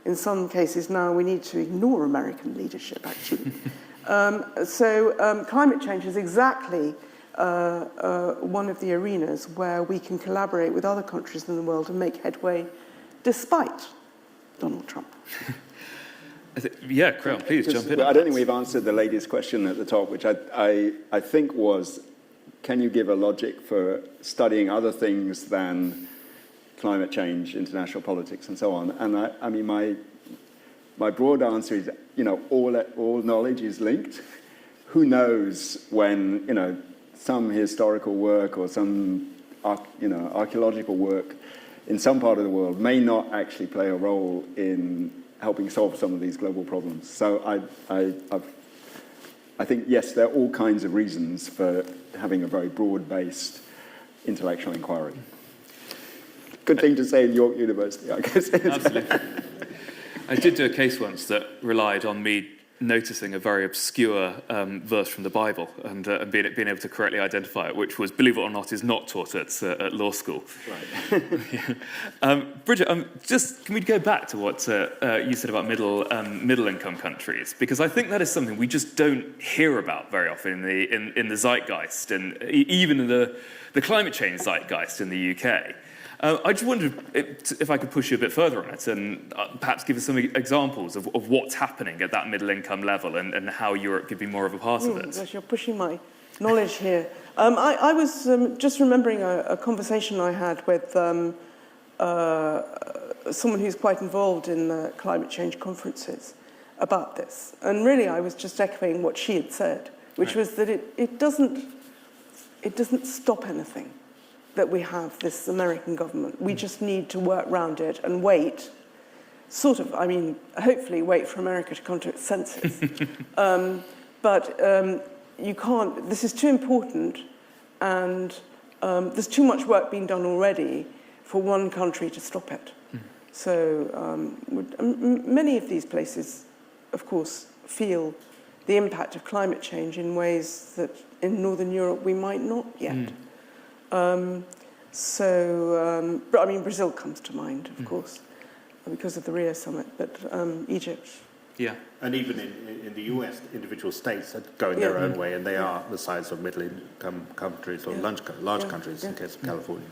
In some cases now we need to ignore American leadership, actually. Climate change is exactly one of the arenas where we can collaborate with other countries in the world and make headway despite Donald Trump. Yeah, Creon, please jump in. I don't think we've answered the lady's question at the top, which I think was, can you give a logic for studying other things than climate change, international politics, and so on? And I mean, my broad answer is, all knowledge is linked. Who knows when, some historical work or some, archaeological work in some part of the world may not actually play a role in helping solve some of these global problems. So I think, yes, there are all kinds of reasons for having a very broad-based intellectual inquiry. Good thing to say in York University, I guess. Absolutely. I did do a case once that relied on me noticing a very obscure verse from the Bible and being able to correctly identify it, which was, believe it or not, is not taught at law school. Right. Bridget, just can we go back to what you said about middle-income countries? Because I think that is something we just don't hear about very often in the zeitgeist, and even in the climate change zeitgeist in the UK. I just wondered if I could push you a bit further on it and perhaps give us some examples of what's happening at that middle income level and how Europe could be more of a part of it. Gosh, you're pushing my knowledge here. I was just remembering a conversation I had with someone who's quite involved in the climate change conferences about this. And really, I was just echoing what she had said, which was that it doesn't stop anything that we have this American government. We just need to work around it and wait, hopefully wait for America to come to its senses. But you can't, this is too important, and there's too much work being done already for one country to stop it. So many of these places, of course, feel the impact of climate change in ways that in Northern Europe we might not yet. But Brazil comes to mind, of course, because of the Rio summit, but Egypt. Yeah. And even in the US, individual states are going their own way, and they are the size of middle-income countries or large countries in the case of California.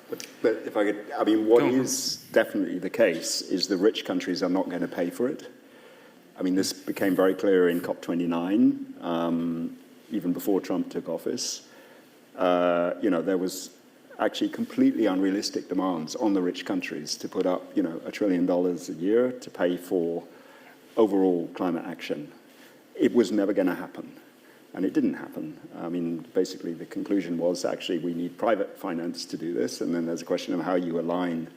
But if I could, what is definitely the case is the rich countries are not going to pay for it. This became very clear in COP29, even before Trump took office. There was actually completely unrealistic demands on the rich countries to put up, $1 trillion a year to pay for overall climate action. It was never going to happen, and it didn't happen. Basically, the conclusion was actually we need private finance to do this, and then there's a question of how you align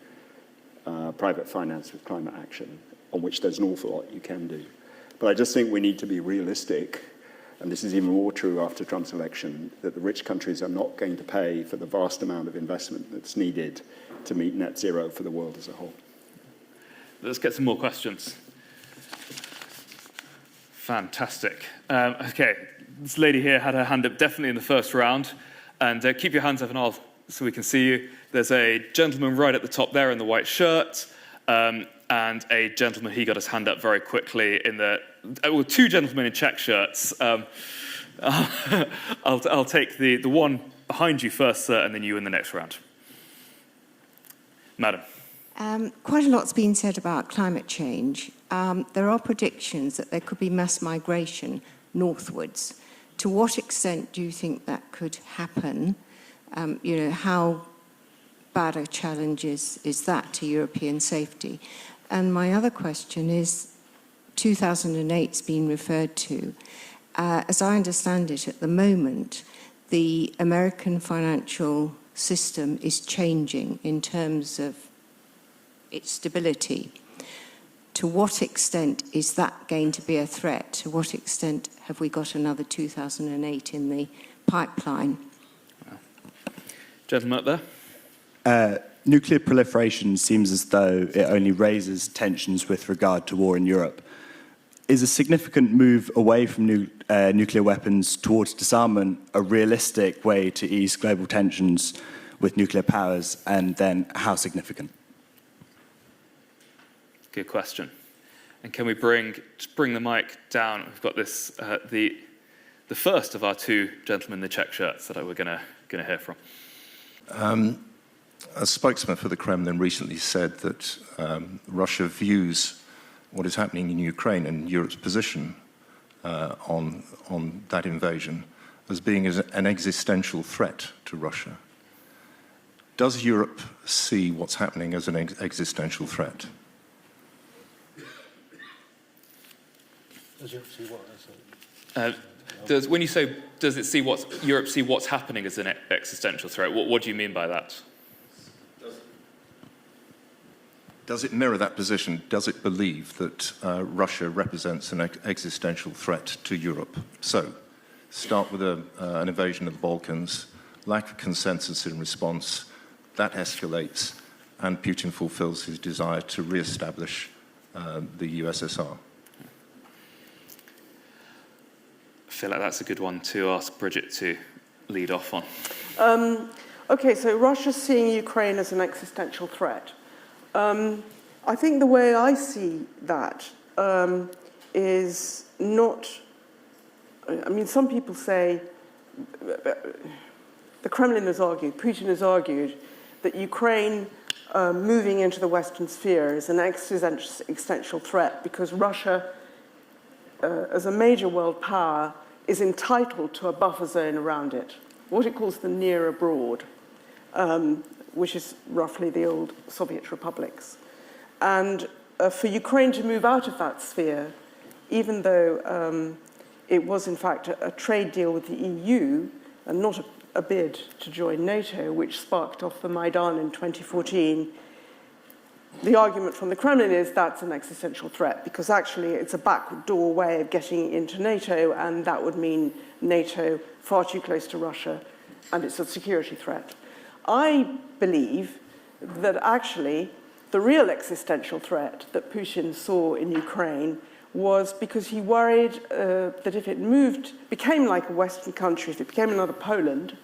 private finance with climate action, on which there's an awful lot you can do. But I just think we need to be realistic. And this is even more true after Trump's election, that the rich countries are not going to pay for the vast amount of investment that's needed to meet net zero for the world as a whole. Let's get some more questions. Fantastic. Okay, this lady here had her hand up definitely in the first round. And keep your hands up so we can see you. There's a gentleman right at the top there in the white shirt. And a gentleman, he got his hand up very quickly two gentlemen in check shirts. I'll take the one behind you first, sir, and then you in the next round. Madam. Quite a lot's been said about climate change. There are predictions that there could be mass migration northwards. To what extent do you think that could happen? How bad a challenge is that to European safety? And my other question is, 2008's been referred to. As I understand it, at the moment, the American financial system is changing in terms of its stability. To what extent is that going to be a threat? To what extent have we got another 2008 in the pipeline? Gentleman up there. Nuclear proliferation seems as though it only raises tensions with regard to war in Europe. Is a significant move away from nuclear weapons towards disarmament a realistic way to ease global tensions with nuclear powers, and then how significant? Good question. And can we bring the mic down? We've got this the first of our two gentlemen in the check shirts that we're going to hear from. A spokesman for the Kremlin recently said that Russia views what is happening in Ukraine and Europe's position on that invasion as being an existential threat to Russia. Does Europe see what's happening as an existential threat? Does Europe see what? When you say, does Europe see what's happening as an existential threat, what do you mean by that? Does it mirror that position? Does it believe that Russia represents an existential threat to Europe? So, start with an invasion of the Balkans, lack of consensus in response, that escalates, and Putin fulfills his desire to re-establish the USSR. feel like that's a good one to ask Bridget to lead off on. Okay, so Russia's seeing Ukraine as an existential threat. I think the way I see that is not... I mean, some people say, the Kremlin has argued, Putin has argued, that Ukraine moving into the Western sphere is an existential threat because Russia, as a major world power, is entitled to a buffer zone around it, what it calls the near abroad, which is roughly the old Soviet republics. And for Ukraine to move out of that sphere, even though it was in fact a trade deal with the EU and not a bid to join NATO, which sparked off the Maidan in 2014, the argument from the Kremlin is that's an existential threat because actually it's a backdoor way of getting into NATO, and that would mean NATO far too close to Russia, and it's a security threat. I believe that actually the real existential threat that Putin saw in Ukraine was because he worried that if it became like a Western country, if it became another Poland,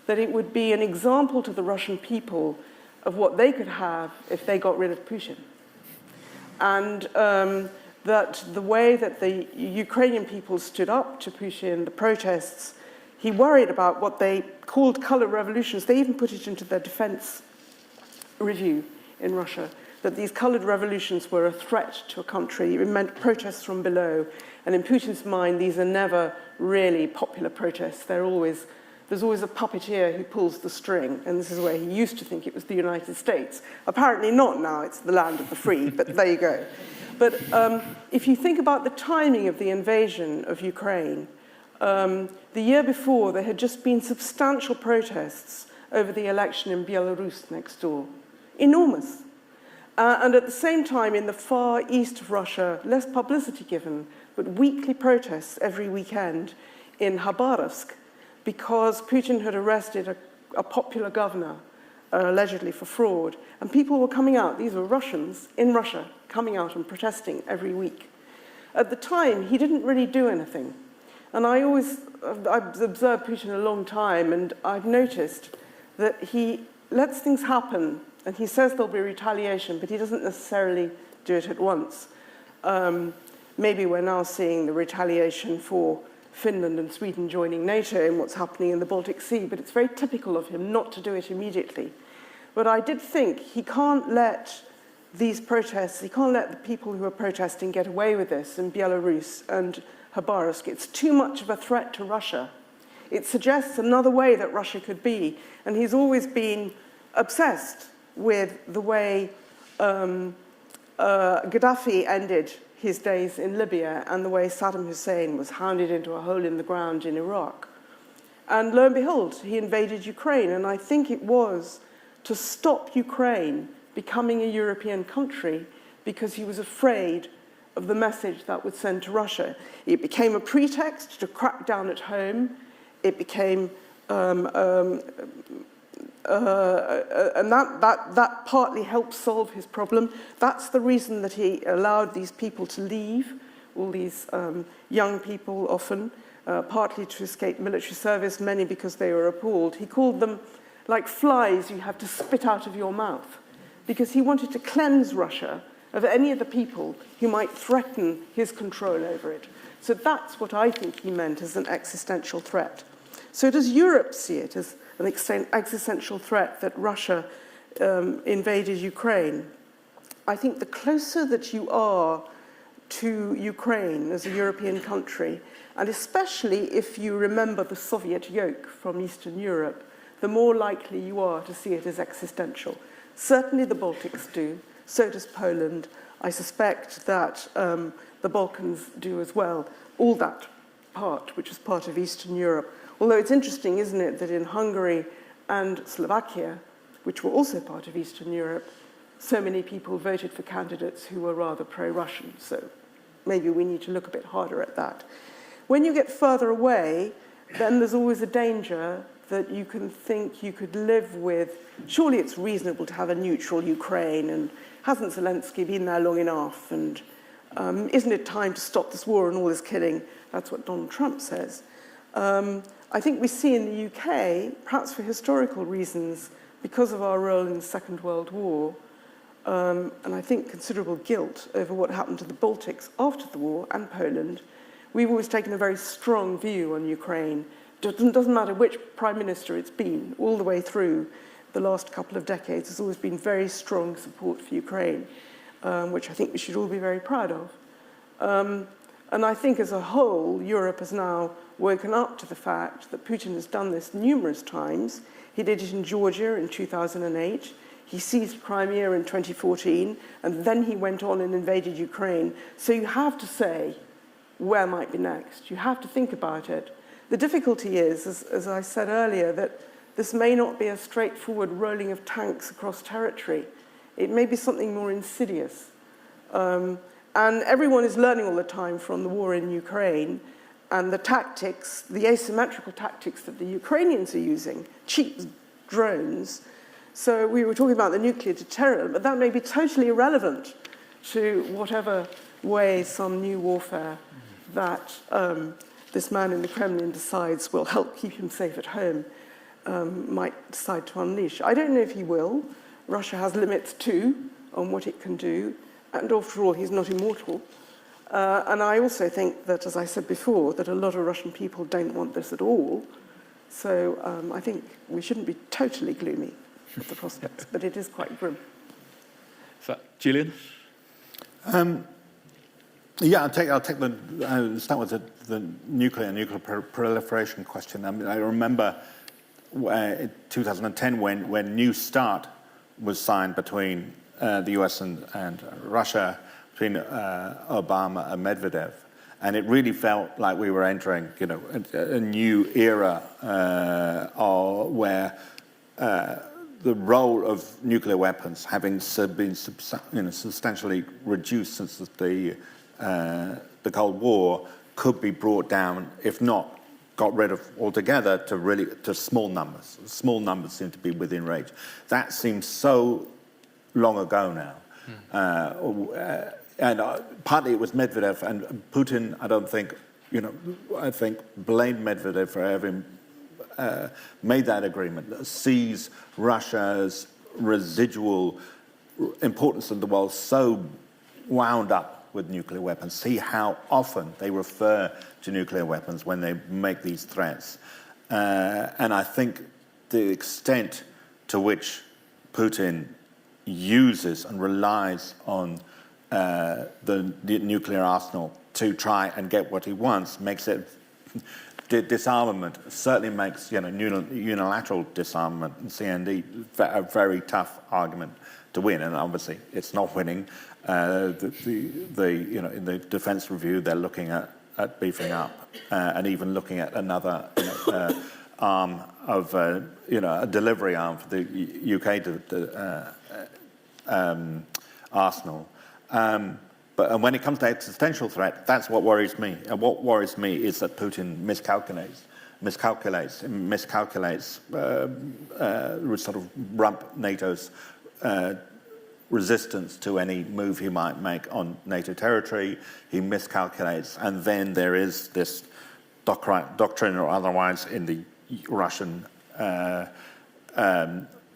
that it would be an example to the Russian people of what they could have if they got rid of Putin. And that the way that the Ukrainian people stood up to Putin, the protests, he worried about what they called color revolutions. They even put it into their defense review in Russia, that these colored revolutions were a threat to a country. It meant protests from below. And in Putin's mind, these are never really popular protests. There's always a puppeteer who pulls the string, and this is where he used to think it was the United States. Apparently not now, it's the land of the free, but there you go. But if you think about the timing of the invasion of Ukraine, the year before there had just been substantial protests over the election in Belarus next door. Enormous. And at the same time, in the far east of Russia, less publicity given, but weekly protests every weekend in Khabarovsk, because Putin had arrested a popular governor, allegedly for fraud, and people were coming out, these were Russians in Russia, coming out and protesting every week. At the time, he didn't really do anything. And I've observed Putin a long time, and I've noticed that he lets things happen, and he says there'll be retaliation, but he doesn't necessarily do it at once. Maybe we're now seeing the retaliation for Finland and Sweden joining NATO and what's happening in the Baltic Sea, but it's very typical of him not to do it immediately. But I did think he can't let these protests, he can't let the people who are protesting get away with this in Belarus and Khabarovsk. It's too much of a threat to Russia. It suggests another way that Russia could be, and he's always been obsessed with the way Gaddafi ended his days in Libya and the way Saddam Hussein was hounded into a hole in the ground in Iraq. And lo and behold, he invaded Ukraine, and I think it was to stop Ukraine becoming a European country because he was afraid of the message that would send to Russia. It became a pretext to crack down at home. It became, and that partly helped solve his problem. That's the reason that he allowed these people to leave, all these young people often, partly to escape military service, many because they were appalled. He called them like flies you have to spit out of your mouth, because he wanted to cleanse Russia of any of the people who might threaten his control over it. So that's what I think he meant as an existential threat. So does Europe see it as an existential threat that Russia invaded Ukraine? I think the closer that you are to Ukraine as a European country, and especially if you remember the Soviet yoke from Eastern Europe, the more likely you are to see it as existential. Certainly the Baltics do, so does Poland. I suspect that the Balkans do as well, all that part, which is part of Eastern Europe. Although it's interesting, isn't it, that in Hungary and Slovakia, which were also part of Eastern Europe, so many people voted for candidates who were rather pro-Russian. So maybe we need to look a bit harder at that. When you get further away, then there's always a danger that you can think you could live with. Surely it's reasonable to have a neutral Ukraine, and hasn't Zelensky been there long enough? And Isn't it time to stop this war and all this killing? That's what Donald Trump says. I think we see in the UK, perhaps for historical reasons, because of our role in the Second World War, and I think considerable guilt over what happened to the Baltics after the war and Poland, we've always taken a very strong view on Ukraine. It doesn't matter which prime minister it's been, all the way through the last couple of decades, there's always been very strong support for Ukraine, which I think we should all be very proud of. And I think as a whole, Europe has now woken up to the fact that Putin has done this numerous times. He did it in Georgia in 2008. He seized Crimea in 2014, and then he went on and invaded Ukraine. So you have to say, where might be next? You have to think about it. The difficulty is, as I said earlier, that this may not be a straightforward rolling of tanks across territory. It may be something more insidious. And everyone is learning all the time from the war in Ukraine and the tactics, the asymmetrical tactics that the Ukrainians are using, cheap drones. So we were talking about the nuclear deterrent, but that may be totally irrelevant to whatever way some new warfare that this man in the Kremlin decides will help keep him safe at home might decide to unleash. I don't know if he will. Russia has limits too on what it can do. And after all, he's not immortal. And I also think that, as I said before, that a lot of Russian people don't want this at all. So I think we shouldn't be totally gloomy at the prospects, but it is quite grim. Julian? Yeah, I'll start with the nuclear proliferation question. I mean, I remember in 2010 when New START was signed between the US and Russia, between Obama and Medvedev, and it really felt like we were entering, a new era where the role of nuclear weapons, having been substantially reduced since the Cold War, could be brought down, if not got rid of altogether, to small numbers. Small numbers seem to be within range. That seems so long ago now. And partly it was Medvedev, and Putin, I think blamed Medvedev for having made that agreement, sees Russia's residual importance in the world so wound up with nuclear weapons. See how often they refer to nuclear weapons when they make these threats. And I think the extent to which Putin uses and relies on the nuclear arsenal to try and get what he wants makes it disarmament, certainly makes unilateral disarmament and CND a very tough argument to win, and obviously it's not winning. In the defence review they're looking at beefing up and even looking at another arm of a delivery arm for the UK arsenal. But when it comes to existential threat, that's what worries me. And what worries me is that Putin miscalculates, sort of rump NATO's resistance to any move he might make on NATO territory. He miscalculates, and then there is this doctrine or otherwise in the Russian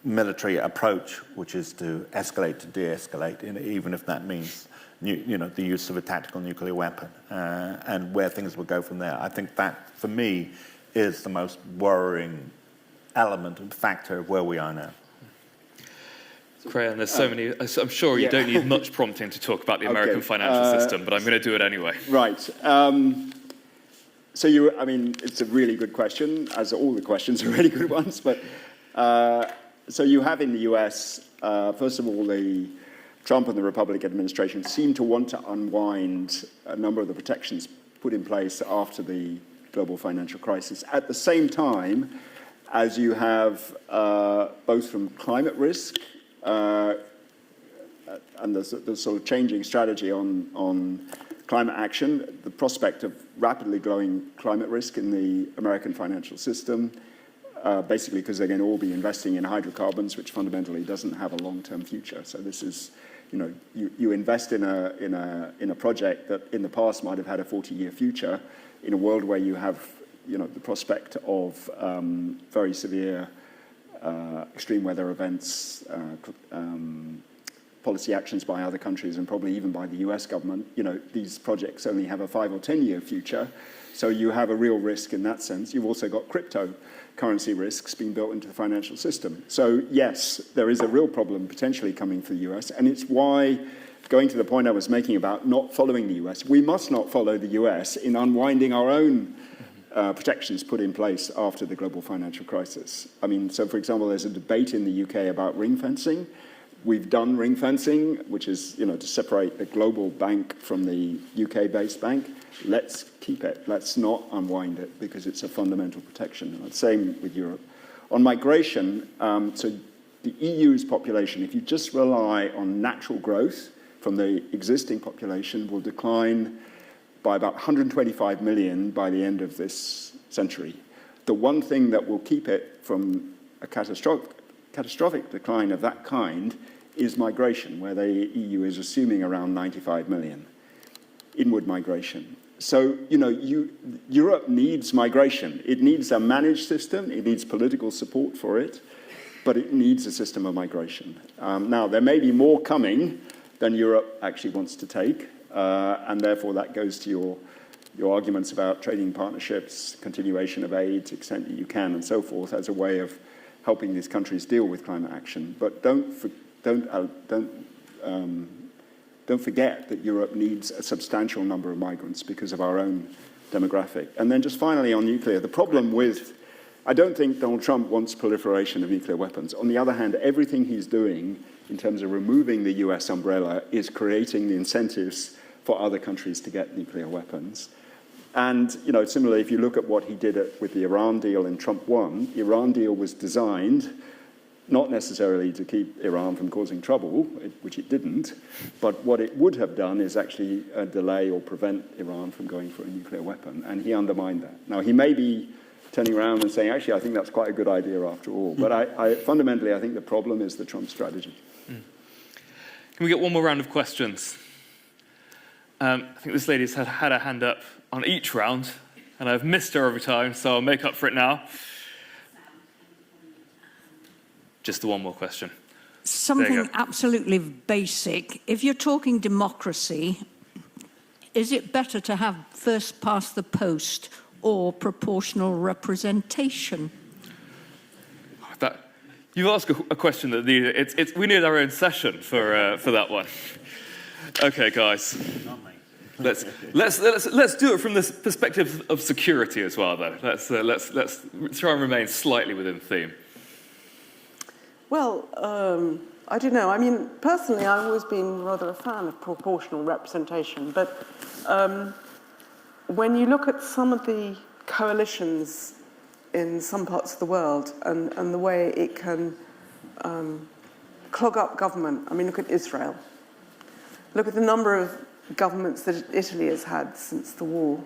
military approach, which is to escalate to de-escalate, even if that means the use of a tactical nuclear weapon, and where things will go from there. I think that, for me, is the most worrying element and factor of where we are now. Creon, there's so many. I'm sure you don't need much prompting to talk about the American financial system, but I'm going to do it anyway. Right. So it's a really good question, as all the questions are really good ones. But so you have in the US, first of all, the Trump and the Republican administration seem to want to unwind a number of the protections put in place after the global financial crisis. At the same time, as you have both from climate risk and the sort of changing strategy on climate action, the prospect of rapidly growing climate risk in the American financial system, basically because they're going to all be investing in hydrocarbons, which fundamentally doesn't have a long-term future. So this is you invest in a project that in the past might have had a 40-year future in a world where you have the prospect of very severe extreme weather events, policy actions by other countries and probably even by the US government. These projects only have a 5 or 10-year future, so you have a real risk in that sense. You've also got cryptocurrency risks being built into the financial system. So yes, there is a real problem potentially coming for the US, and it's why, going to the point I was making about not following the US, we must not follow the US in unwinding our own protections put in place after the global financial crisis. So for example, there's a debate in the UK about ring fencing. We've done ring fencing, which is to separate the global bank from the UK-based bank. Let's keep it. Let's not unwind it because it's a fundamental protection. And same with Europe. On migration, so the EU's population, if you just rely on natural growth from the existing population, will decline by about 125 million by the end of this century. The one thing that will keep it from a catastrophic decline of that kind is migration, where the EU is assuming around 95 million inward migration. So, Europe needs migration. It needs a managed system. It needs political support for it, but it needs a system of migration. Now, there may be more coming than Europe actually wants to take, and therefore that goes to your arguments about trading partnerships, continuation of aid to the extent that you can, and so forth, as a way of helping these countries deal with climate action. But don't forget that Europe needs a substantial number of migrants because of our own demographic. And then just finally on nuclear, the problem with, I don't think Donald Trump wants proliferation of nuclear weapons. On the other hand, everything he's doing in terms of removing the US umbrella is creating the incentives for other countries to get nuclear weapons. And, similarly, if you look at what he did with the Iran deal in Trump 1, the Iran deal was designed not necessarily to keep Iran from causing trouble, which it didn't, but what it would have done is actually delay or prevent Iran from going for a nuclear weapon, and he undermined that. Now, he may be turning around and saying, actually, I think that's quite a good idea after all, but fundamentally, I think the problem is the Trump strategy. Can we get one more round of questions? I think this lady's had her hand up on each round, and I've missed her every time, so I'll make up for it now. Just the one more question. Something absolutely basic. If you're talking democracy, is it better to have first past the post or proportional representation? You ask a question that we need our own session for that one. Okay, guys. Let's do it from this perspective of security as well, though. Let's try and remain slightly within theme. Well, I don't know. Personally, I've always been rather a fan of proportional representation, but when you look at some of the coalitions in some parts of the world and the way it can clog up government, look at Israel. Look at the number of governments that Italy has had since the war.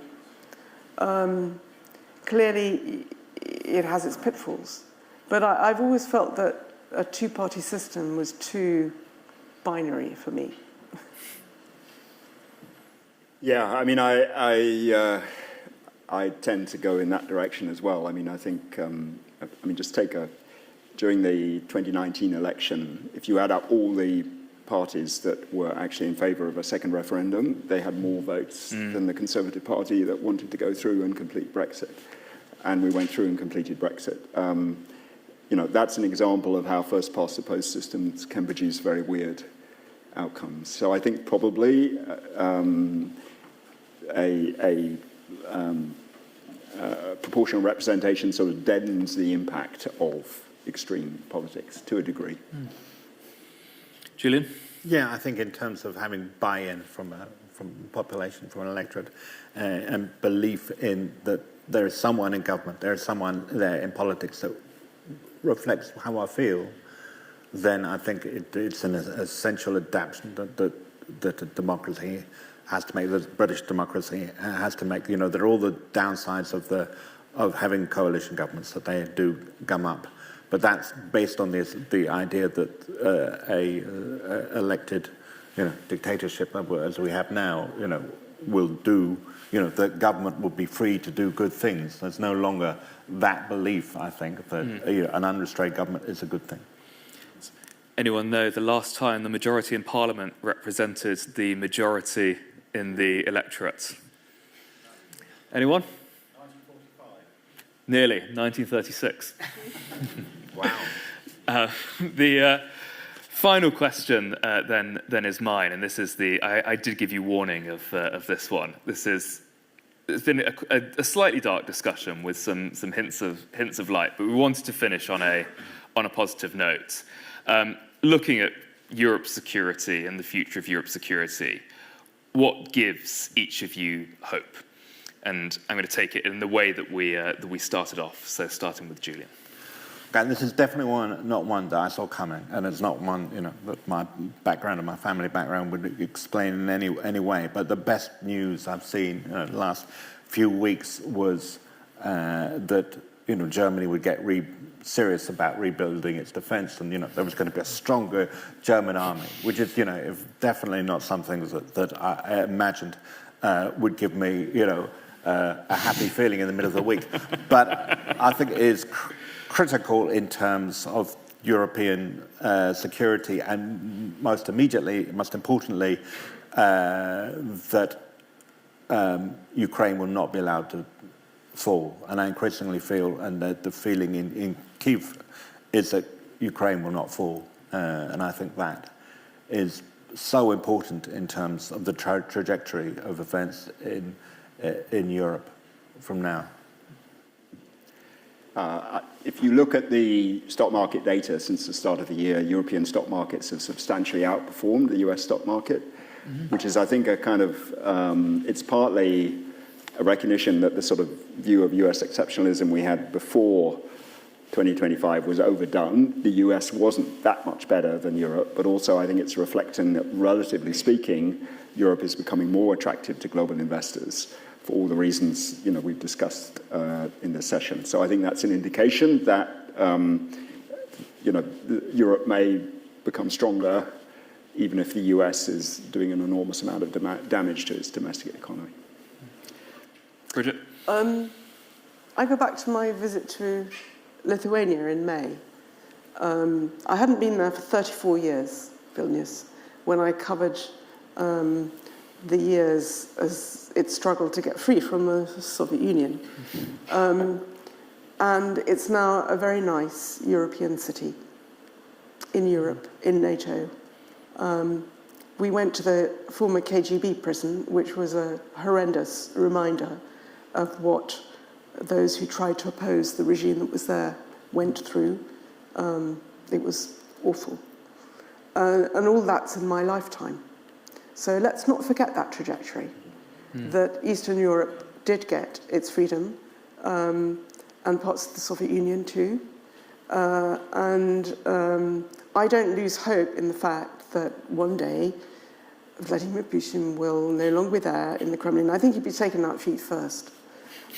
Clearly, it has its pitfalls, but I've always felt that a two-party system was too binary for me. Yeah, I tend to go in that direction as well. I think, just during the 2019 election, if you add up all the parties that were actually in favour of a second referendum, they had more votes than the Conservative Party that wanted to go through and complete Brexit. And we went through and completed Brexit. That's an example of how first past the post systems can produce very weird outcomes. So I think probably proportional representation sort of deadens the impact of extreme politics to a degree. Julian? Yeah, I think in terms of having buy-in from population, from an electorate, and belief in that there is someone in government, there is someone there in politics that reflects how I feel, then I think it's an essential adaptation that a democracy has to make, the British democracy has to make. There are all the downsides of having coalition governments, that they do gum up. But that's based on the idea that a elected dictatorship as we have now, will do, the government will be free to do good things. There's no longer that belief, I think, that an unrestrained government is a good thing. Anyone know the last time the majority in Parliament represented the majority in the electorate? Anyone? 1945. Nearly, 1936. Wow. The final question then is mine, and this is I did give you warning of this one. It's been a slightly dark discussion with some hints of light, but we wanted to finish on a positive note. Looking at Europe's security and the future of Europe's security, what gives each of you hope? And I'm going to take it in the way that we started off, so starting with Julian. And this is definitely not one that I saw coming, and it's not one that my background and my family background would explain in any way. But the best news I've seen in the last few weeks was that Germany would get serious about rebuilding its defence, and there was going to be a stronger German army, which is definitely not something that I imagined would give me a happy feeling in the middle of the week. But I think it is critical in terms of European security, and most importantly, that Ukraine will not be allowed to fall. And I increasingly feel, and the feeling in Kyiv is that Ukraine will not fall. And I think that is so important in terms of the trajectory of events in Europe from now. If you look at the stock market data since the start of the year, European stock markets have substantially outperformed the US stock market, which is, I think, a kind of, it's partly a recognition that the sort of view of US exceptionalism we had before 2025 was overdone. The US wasn't that much better than Europe, but also I think it's reflecting that, relatively speaking, Europe is becoming more attractive to global investors for all the reasons we've discussed in this session. So I think that's an indication that Europe may become stronger, even if the US is doing an enormous amount of damage to its domestic economy. Bridget? I go back to my visit to Lithuania in May. I hadn't been there for 34 years, Vilnius, when I covered the years as it struggled to get free from the Soviet Union. And it's now a very nice European city in Europe, in NATO. We went to the former KGB prison, which was a horrendous reminder of what those who tried to oppose the regime that was there went through. It was awful. And all that's in my lifetime. So let's not forget that trajectory, that Eastern Europe did get its freedom, and parts of the Soviet Union too. And I don't lose hope in the fact that one day Vladimir Putin will no longer be there in the Kremlin. I think he'd be taken out feet first.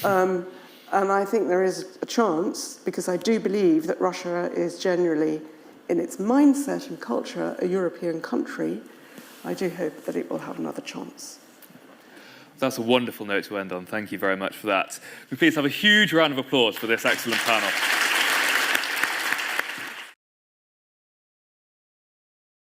And I think there is a chance, because I do believe that Russia is generally, in its mindset and culture, a European country. I do hope that it will have another chance. That's a wonderful note to end on. Thank you very much for that. Please have a huge round of applause for this excellent panel.